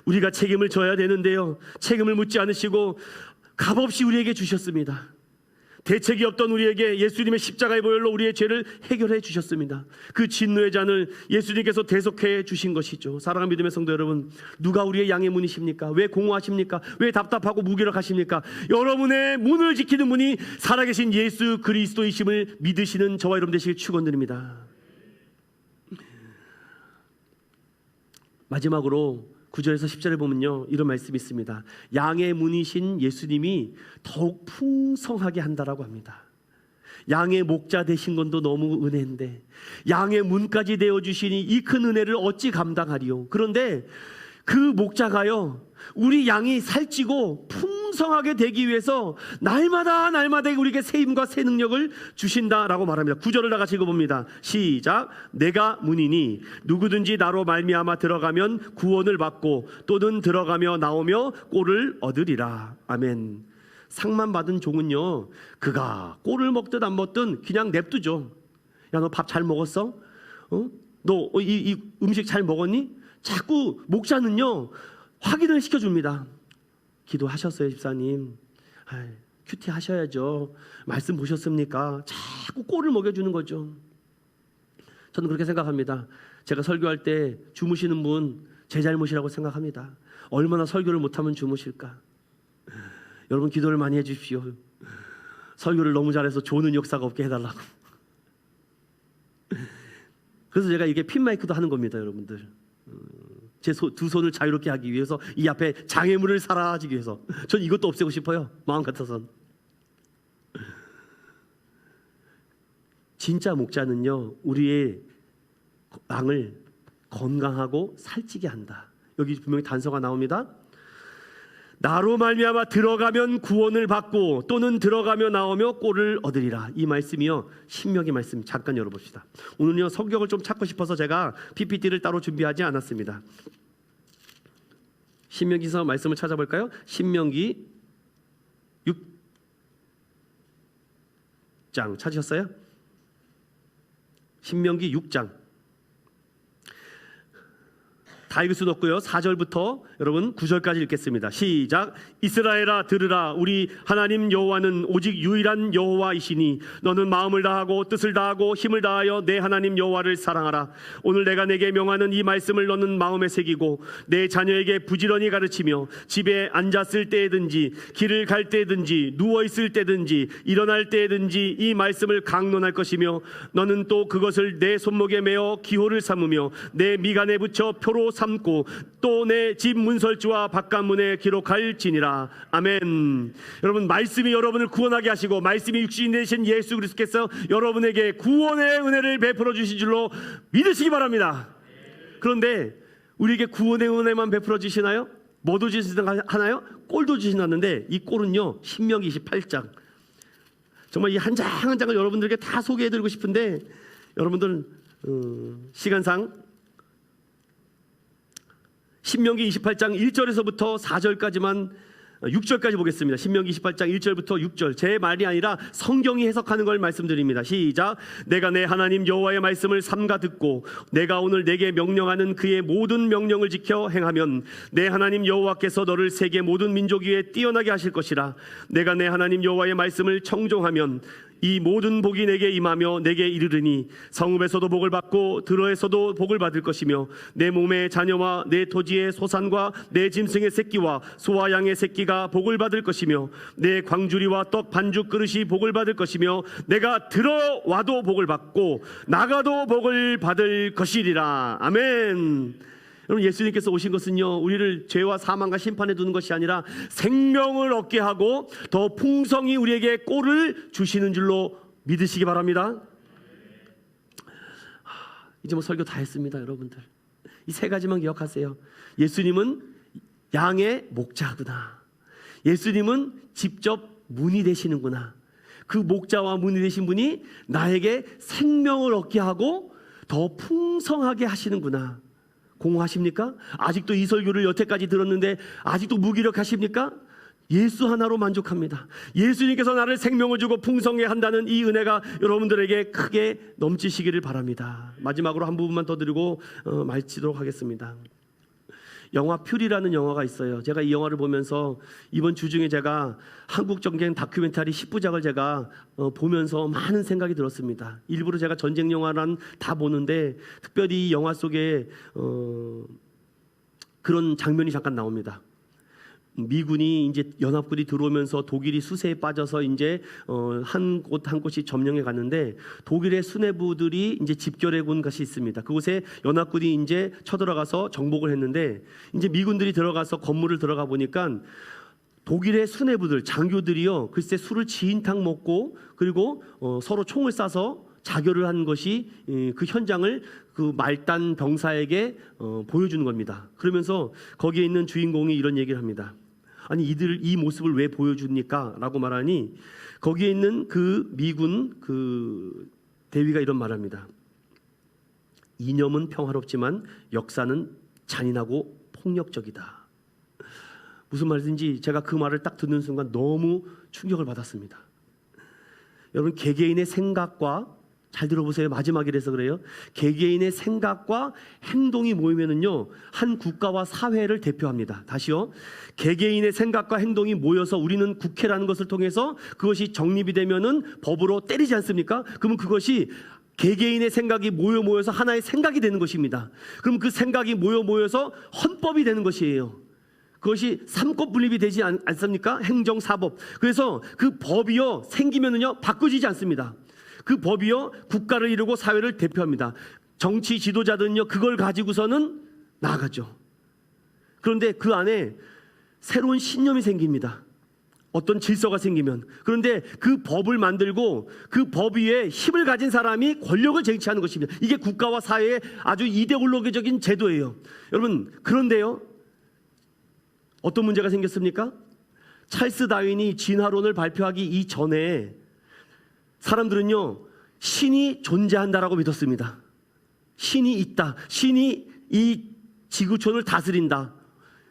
우리가 책임을 져야 되는데요, 책임을 묻지 않으시고 값없이 우리에게 주셨습니다. 대책이 없던 우리에게 예수님의 십자가의 보혈로 우리의 죄를 해결해 주셨습니다. 그 진노의 잔을 예수님께서 대속해 주신 것이죠. 사랑하는 믿음의 성도 여러분, 누가 우리의 양의 문이십니까? 왜 공허하십니까? 왜 답답하고 무기력하십니까? 여러분의 문을 지키는 분이 살아계신 예수 그리스도이심을 믿으시는 저와 여러분 되시길 축원드립니다. 마지막으로 9절에서 10절에 보면요, 이런 말씀이 있습니다. 양의 문이신 예수님이 더욱 풍성하게 한다라고 합니다. 양의 목자 되신 건도 너무 은혜인데 양의 문까지 되어주시니 이 큰 은혜를 어찌 감당하리요. 그런데 그 목자가요, 우리 양이 살찌고 풍성하게 되기 위해서 날마다 우리에게 새 힘과 새 능력을 주신다라고 말합니다. 9절을 다 같이 읽어봅니다. 시작. 내가 문이니 누구든지 나로 말미암아 들어가면 구원을 받고 또는 들어가며 나오며 꼴을 얻으리라. 아멘. 상만 받은 종은요, 그가 꼴을 먹든 안 먹든 그냥 냅두죠. 야, 너 밥 잘 먹었어? 너 이 음식 잘 먹었니? 자꾸 목자는요, 확인을 시켜줍니다. 기도하셨어요, 집사님? 큐티 하셔야죠. 말씀 보셨습니까? 자꾸 꼴을 먹여주는 거죠. 저는 그렇게 생각합니다. 제가 설교할 때 주무시는 분 제 잘못이라고 생각합니다. 얼마나 설교를 못하면 주무실까? 여러분 기도를 많이 해주십시오. 설교를 너무 잘해서 조는 역사가 없게 해달라고. 그래서 제가 이게 핀 마이크도 하는 겁니다, 여러분들. 제 두 손을 자유롭게 하기 위해서, 이 앞에 장애물을 사라지기 위해서. 전 이것도 없애고 싶어요, 마음 같아선. 진짜 목자는요, 우리의 양을 건강하고 살찌게 한다. 여기 분명히 단서가 나옵니다. 나로 말미암아 들어가면 구원을 받고 또는 들어가며 나오며 꼴을 얻으리라. 이 말씀이요, 신명기 말씀. 잠깐 열어봅시다. 오늘은요, 성경을 좀 찾고 싶어서 제가 PPT를 따로 준비하지 않았습니다. 신명기서 말씀을 찾아볼까요? 신명기 6장 찾으셨어요? 신명기 6장. 다 읽을 수는 없고요, 4절부터 여러분 9절까지 읽겠습니다. 시작. 이스라엘아 들으라. 우리 하나님 여호와는 오직 유일한 여호와이시니 너는 마음을 다하고 뜻을 다하고 힘을 다하여 내 하나님 여호와를 사랑하라. 오늘 내가 내게 명하는 이 말씀을 너는 마음에 새기고 내 자녀에게 부지런히 가르치며 집에 앉았을 때든지 길을 갈 때든지 누워 있을 때든지 일어날 때든지 이 말씀을 강론할 것이며 너는 또 그것을 내 손목에 메어 기호를 삼으며 내 미간에 붙여 표로 삼고 또 내 집 문설주와 바깥문에 기록할지니라. 아멘. 여러분, 말씀이 여러분을 구원하게 하시고 말씀이 육신이 되신 예수 그리스도께서 여러분에게 구원의 은혜를 베풀어 주신 줄로 믿으시기 바랍니다. 그런데 우리에게 구원의 은혜만 베풀어 주시나요? 뭐도 주시나요? 꼴도 주시나는데 이 꼴은요, 신명기 28장. 정말 이 한 장 한 장을 여러분들에게 다 소개해드리고 싶은데 여러분들 시간상 신명기 28장 1절에서부터 4절까지만 6절까지 보겠습니다. 신명기 28장 1절부터 6절. 제 말이 아니라 성경이 해석하는 걸 말씀드립니다. 시작. 내가 내 하나님 여호와의 말씀을 삼가 듣고 내가 오늘 내게 명령하는 그의 모든 명령을 지켜 행하면 내 하나님 여호와께서 너를 세계 모든 민족 위에 뛰어나게 하실 것이라. 내가 내 하나님 여호와의 말씀을 청종하면 이 모든 복이 내게 임하며 내게 이르르니 성읍에서도 복을 받고 들어에서도 복을 받을 것이며 내 몸의 자녀와 내 토지의 소산과 내 짐승의 새끼와 소와 양의 새끼가 복을 받을 것이며 내 광주리와 떡 반죽 그릇이 복을 받을 것이며 내가 들어와도 복을 받고 나가도 복을 받을 것이리라. 아멘. 여러분, 예수님께서 오신 것은요, 우리를 죄와 사망과 심판에 두는 것이 아니라 생명을 얻게 하고 더 풍성히 우리에게 꼴을 주시는 줄로 믿으시기 바랍니다. 이제 뭐 설교 다 했습니다, 여러분들. 이 세 가지만 기억하세요. 예수님은 양의 목자구나. 예수님은 직접 문이 되시는구나. 그 목자와 문이 되신 분이 나에게 생명을 얻게 하고 더 풍성하게 하시는구나. 공허하십니까? 아직도 이 설교를 여태까지 들었는데 아직도 무기력하십니까? 예수 하나로 만족합니다. 예수님께서 나를 생명을 주고 풍성하게 한다는 이 은혜가 여러분들에게 크게 넘치시기를 바랍니다. 마지막으로 한 부분만 더 드리고 마치도록 하겠습니다. 영화 퓨리라는 영화가 있어요. 제가 이 영화를 보면서 이번 주 중에 제가 한국 전쟁 다큐멘터리 10부작을 제가 보면서 많은 생각이 들었습니다. 일부러 제가 전쟁 영화란 다 보는데 특별히 이 영화 속에 그런 장면이 잠깐 나옵니다. 미군이 이제 연합군이 들어오면서 독일이 수세에 빠져서 이제 한 곳이 점령해 갔는데 독일의 수뇌부들이 이제 집결해 온 것이 있습니다. 그곳에 연합군이 이제 쳐들어가서 정복을 했는데 이제 미군들이 들어가서 건물을 들어가 보니까 독일의 수뇌부들 장교들이요 글쎄 술을 지인탕 먹고 그리고 서로 총을 쏴서 자결을 한 것이 그 현장을 그 말단 병사에게 보여주는 겁니다. 그러면서 거기에 있는 주인공이 이런 얘기를 합니다. 아니 이들 이 모습을 왜 보여줍니까? 라고 말하니 거기에 있는 그 미군 그 대위가 이런 말합니다. 이념은 평화롭지만 역사는 잔인하고 폭력적이다. 무슨 말인지 제가 그 말을 딱 듣는 순간 너무 충격을 받았습니다. 여러분 개개인의 생각과 잘 들어보세요. 마지막이라서 그래요. 개개인의 생각과 행동이 모이면은요 한 국가와 사회를 대표합니다. 다시요. 개개인의 생각과 행동이 모여서 우리는 국회라는 것을 통해서 그것이 정립이 되면은 법으로 때리지 않습니까? 그러면 그것이 개개인의 생각이 모여서 하나의 생각이 되는 것입니다. 그럼 그 생각이 모여서 헌법이 되는 것이에요. 그것이 삼권 분립이 되지 않습니까? 행정, 사법. 그래서 그 법이요 생기면은요 바꾸지지 않습니다. 그 법이요 국가를 이루고 사회를 대표합니다. 정치 지도자들은요 그걸 가지고서는 나아가죠. 그런데 그 안에 새로운 신념이 생깁니다. 어떤 질서가 생기면. 그런데 그 법을 만들고 그 법 위에 힘을 가진 사람이 권력을 쟁취하는 것입니다. 이게 국가와 사회의 아주 이데올로기적인 제도예요. 여러분 그런데요 어떤 문제가 생겼습니까? 찰스 다윈이 진화론을 발표하기 이전에 사람들은요 신이 존재한다라고 믿었습니다. 신이 있다. 신이 이 지구촌을 다스린다.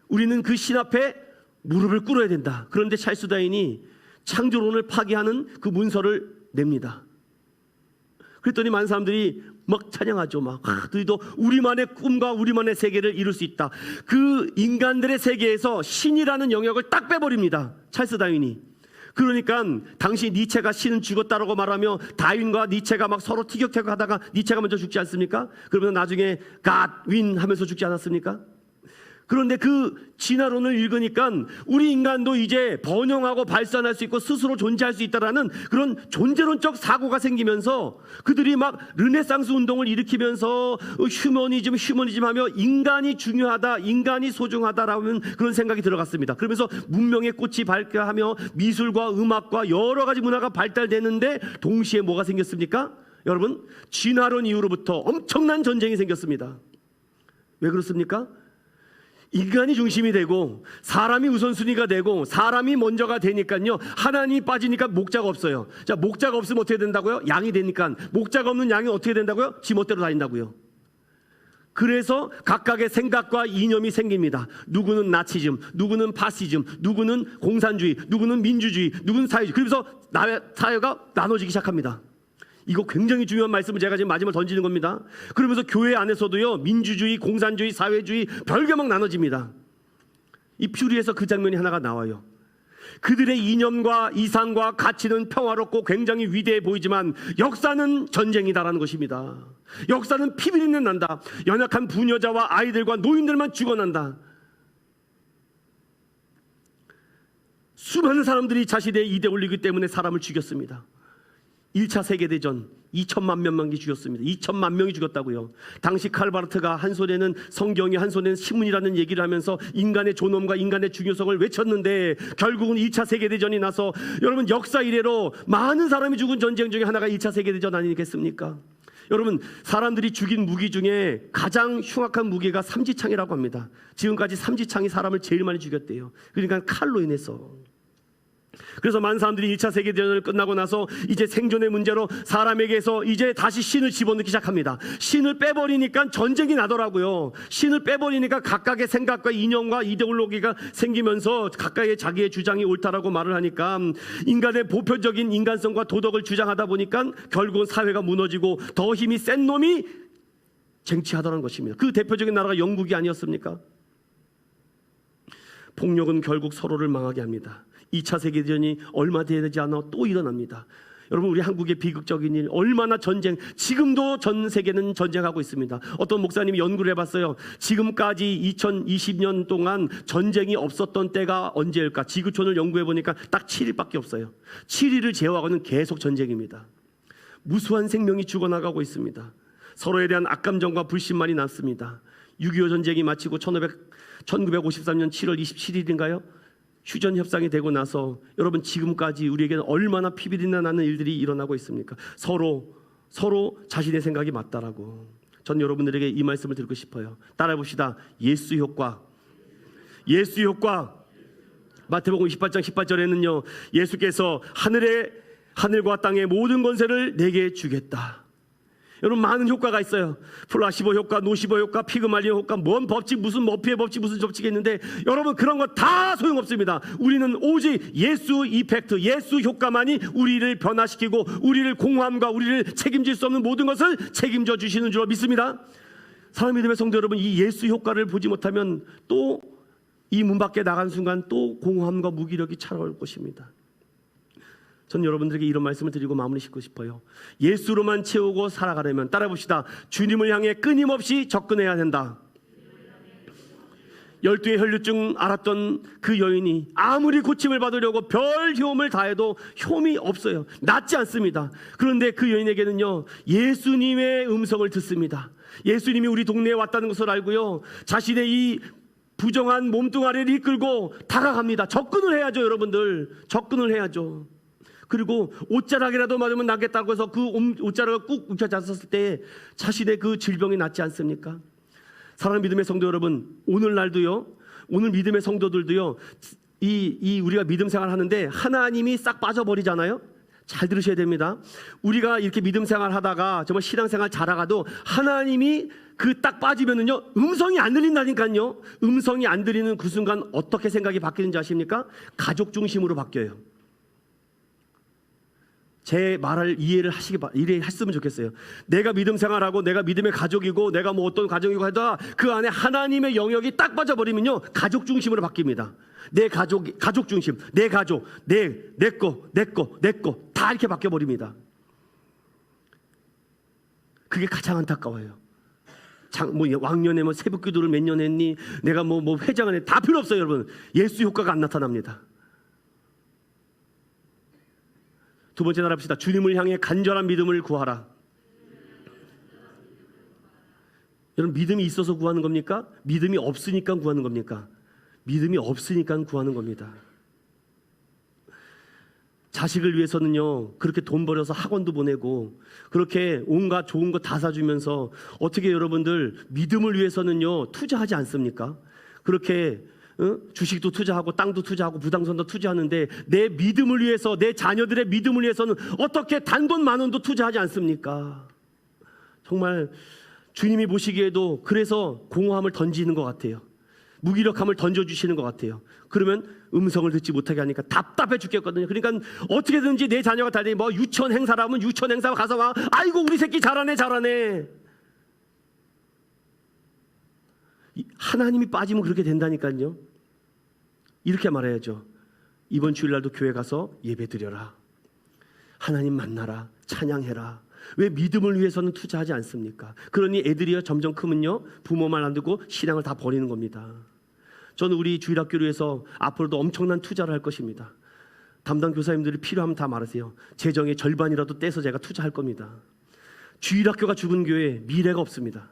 우리는 그 신 앞에 무릎을 꿇어야 된다. 그런데 찰스 다윈이 창조론을 파기하는 그 문서를 냅니다. 그랬더니 많은 사람들이 막 찬양하죠. 막 너희도 우리만의 꿈과 우리만의 세계를 이룰 수 있다. 그 인간들의 세계에서 신이라는 영역을 딱 빼버립니다. 찰스 다윈이. 그러니까 당시 니체가 신은 죽었다라고 말하며 다윈과 니체가 막 서로 티격태격 하다가 니체가 먼저 죽지 않습니까? 그러면 나중에 God win 하면서 죽지 않았습니까? 그런데 그 진화론을 읽으니까 우리 인간도 이제 번영하고 발산할 수 있고 스스로 존재할 수 있다라는 그런 존재론적 사고가 생기면서 그들이 막 르네상스 운동을 일으키면서 휴머니즘 하며 인간이 중요하다, 인간이 소중하다라는 그런 생각이 들어갔습니다. 그러면서 문명의 꽃이 발견하며 미술과 음악과 여러 가지 문화가 발달되는데 동시에 뭐가 생겼습니까? 여러분 진화론 이후로부터 엄청난 전쟁이 생겼습니다. 왜 그렇습니까? 인간이 중심이 되고 사람이 우선순위가 되고 사람이 먼저가 되니까요 하나님이 빠지니까 목자가 없어요. 자 목자가 없으면 어떻게 된다고요? 양이 되니까. 목자가 없는 양이 어떻게 된다고요? 지멋대로 다닌다고요. 그래서 각각의 생각과 이념이 생깁니다. 누구는 나치즘, 누구는 파시즘, 누구는 공산주의, 누구는 민주주의, 누구는 사회주의. 그래서 사회가 나눠지기 시작합니다. 이거 굉장히 중요한 말씀을 제가 지금 마지막으로 던지는 겁니다. 그러면서 교회 안에서도요 민주주의, 공산주의, 사회주의 별개 막 나눠집니다. 이 퓨리에서 그 장면이 하나가 나와요. 그들의 이념과 이상과 가치는 평화롭고 굉장히 위대해 보이지만 역사는 전쟁이다라는 것입니다. 역사는 피비린내 난다. 연약한 부녀자와 아이들과 노인들만 죽어난다. 수많은 사람들이 자신의 이데 올리기 때문에 사람을 죽였습니다. 1차 세계대전 2천만 명이 죽였습니다. 2천만 명이 죽였다고요. 당시 칼바르트가 한 손에는 성경이 한 손에는 신문이라는 얘기를 하면서 인간의 존엄과 인간의 중요성을 외쳤는데 결국은 2차 세계대전이 나서 여러분 역사 이래로 많은 사람이 죽은 전쟁 중에 하나가 1차 세계대전 아니겠습니까? 여러분 사람들이 죽인 무기 중에 가장 흉악한 무기가 삼지창이라고 합니다. 지금까지 삼지창이 사람을 제일 많이 죽였대요. 그러니까 칼로 인해서. 그래서 많은 사람들이 1차 세계대전을 끝나고 나서 이제 생존의 문제로 사람에게서 이제 다시 신을 집어넣기 시작합니다. 신을 빼버리니까 전쟁이 나더라고요. 신을 빼버리니까 각각의 생각과 이념과 이데올로기가 생기면서 각각의 자기의 주장이 옳다라고 말을 하니까 인간의 보편적인 인간성과 도덕을 주장하다 보니까 결국은 사회가 무너지고 더 힘이 센 놈이 쟁취하더라는 것입니다. 그 대표적인 나라가 영국이 아니었습니까? 폭력은 결국 서로를 망하게 합니다. 2차 세계대전이 얼마 되지 않아 또 일어납니다. 여러분, 우리 한국의 비극적인 일, 얼마나 전쟁, 지금도 전 세계는 전쟁하고 있습니다. 어떤 목사님이 연구를 해봤어요. 지금까지 2020년 동안 전쟁이 없었던 때가 언제일까? 지구촌을 연구해보니까 딱 7일밖에 없어요. 7일을 제외하고는 계속 전쟁입니다. 무수한 생명이 죽어나가고 있습니다. 서로에 대한 악감정과 불신만이 남습니다. 6.25 전쟁이 마치고 1953년 7월 27일인가요? 휴전 협상이 되고 나서 여러분, 지금까지 우리에게는 얼마나 피비린내 나는 일들이 일어나고 있습니까? 서로 자신의 생각이 맞다라고. 전 여러분들에게 이 말씀을 드리고 싶어요. 따라해 봅시다. 예수 효과. 예수 효과. 마태복음 28장 18절에는요, 예수께서 하늘과 땅의 모든 권세를 내게 주겠다. 여러분, 많은 효과가 있어요. 플라시보 효과, 노시보 효과, 피그말리오 효과, 뭔 법칙, 무슨 머피의 법칙, 무슨 법칙이 있는데 여러분, 그런 거 다 소용없습니다. 우리는 오직 예수 이펙트, 예수 효과만이 우리를 변화시키고 우리를 공허함과 우리를 책임질 수 없는 모든 것을 책임져 주시는 줄로 믿습니다. 사랑하는 믿음의 성도 여러분, 이 예수 효과를 보지 못하면 또 이 문 밖에 나간 순간 또 공허함과 무기력이 찾아올 것입니다. 전 여러분들에게 이런 말씀을 드리고 마무리 짓고 싶어요. 예수로만 채우고 살아가려면, 따라 봅시다. 주님을 향해 끊임없이 접근해야 된다. 12의 혈류증 앓았던 그 여인이 아무리 고침을 받으려고 별 효험을 다해도 효험이 없어요. 낫지 않습니다. 그런데 그 여인에게는요, 예수님의 음성을 듣습니다. 예수님이 우리 동네에 왔다는 것을 알고요, 자신의 이 부정한 몸뚱아리를 이끌고 다가갑니다. 접근을 해야죠. 여러분들, 접근을 해야죠. 그리고 옷자락이라도 맞으면 낫겠다고 해서 그 옷자락을 꾹 움켜잡았을 때 자신의 그 질병이 낫지 않습니까? 사랑하는 믿음의 성도 여러분, 오늘날도요, 오늘 믿음의 성도들도요, 우리가 믿음 생활 하는데 하나님이 싹 빠져버리잖아요. 잘 들으셔야 됩니다. 우리가 이렇게 믿음 생활 하다가 정말 신앙 생활 잘하가도 하나님이 그 딱 빠지면은요, 음성이 안 들린다니까요. 음성이 안 들리는 그 순간 어떻게 생각이 바뀌는지 아십니까? 가족 중심으로 바뀌어요. 제 말을 이해했으면 좋겠어요. 내가 믿음 생활하고 내가 믿음의 가족이고 내가 뭐 어떤 가정이고 하다가 그 안에 하나님의 영역이 딱 빠져버리면요, 가족 중심으로 바뀝니다. 내 가족 중심, 내 가족, 내 거 다 이렇게 바뀌어버립니다. 그게 가장 안타까워요. 왕년에 새벽 기도를 몇 년 했니? 내가 회장을 했니? 다 필요 없어요, 여러분. 예수 효과가 안 나타납니다. 두 번째 나갑시다. 주님을 향해 간절한 믿음을 구하라. 여러분, 믿음이 있어서 구하는 겁니까? 믿음이 없으니까 구하는 겁니까? 믿음이 없으니까 구하는 겁니다. 자식을 위해서는요, 그렇게 돈 벌여서 학원도 보내고 그렇게 온갖 좋은 거 다 사주면서 어떻게 여러분들 믿음을 위해서는요 투자하지 않습니까? 그렇게 주식도 투자하고 땅도 투자하고 부동산도 투자하는데 내 믿음을 위해서, 내 자녀들의 믿음을 위해서는 어떻게 단돈 만 원도 투자하지 않습니까? 정말 주님이 보시기에도 그래서 공허함을 던지는 것 같아요. 무기력함을 던져주시는 것 같아요. 그러면 음성을 듣지 못하게 하니까 답답해 죽겠거든요. 그러니까 어떻게든지 내 자녀가 달리 유치원 행사라면 유치원 행사 가서 와, 아이고 우리 새끼 잘하네. 하나님이 빠지면 그렇게 된다니까요. 이렇게 말해야죠. 이번 주일날도 교회 가서 예배 드려라. 하나님 만나라. 찬양해라. 왜 믿음을 위해서는 투자하지 않습니까? 그러니 애들이요 점점 크면요 부모 말 안 듣고 신앙을 다 버리는 겁니다. 저는 우리 주일학교를 위해서 앞으로도 엄청난 투자를 할 것입니다. 담당 교사님들이 필요하면 다 말하세요. 재정의 절반이라도 떼서 제가 투자할 겁니다. 주일학교가 죽은 교회에 미래가 없습니다.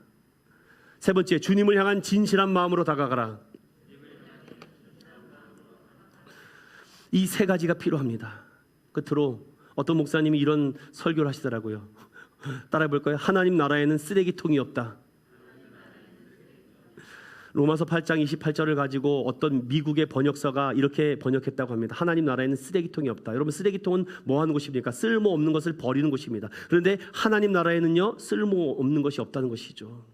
세 번째, 주님을 향한 진실한 마음으로 다가가라. 이 세 가지가 필요합니다. 끝으로 어떤 목사님이 이런 설교를 하시더라고요. 따라해 볼까요? 하나님 나라에는 쓰레기통이 없다. 로마서 8장 28절을 가지고 어떤 미국의 번역서가 이렇게 번역했다고 합니다. 하나님 나라에는 쓰레기통이 없다. 여러분, 쓰레기통은 뭐 하는 곳입니까? 쓸모없는 것을 버리는 곳입니다. 그런데 하나님 나라에는요, 쓸모없는 것이 없다는 것이죠.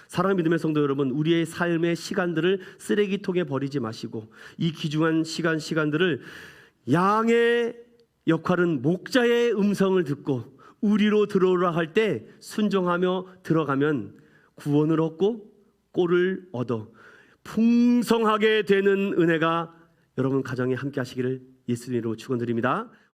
사랑하는 믿음의 성도 여러분, 우리의 삶의 시간들을 쓰레기통에 버리지 마시고 이 귀중한 시간들을 양의 역할은 목자의 음성을 듣고 우리로 들어오라 할 때 순종하며 들어가면 구원을 얻고 꼴을 얻어 풍성하게 되는 은혜가 여러분 가정에 함께 하시기를 예수님으로 축원드립니다.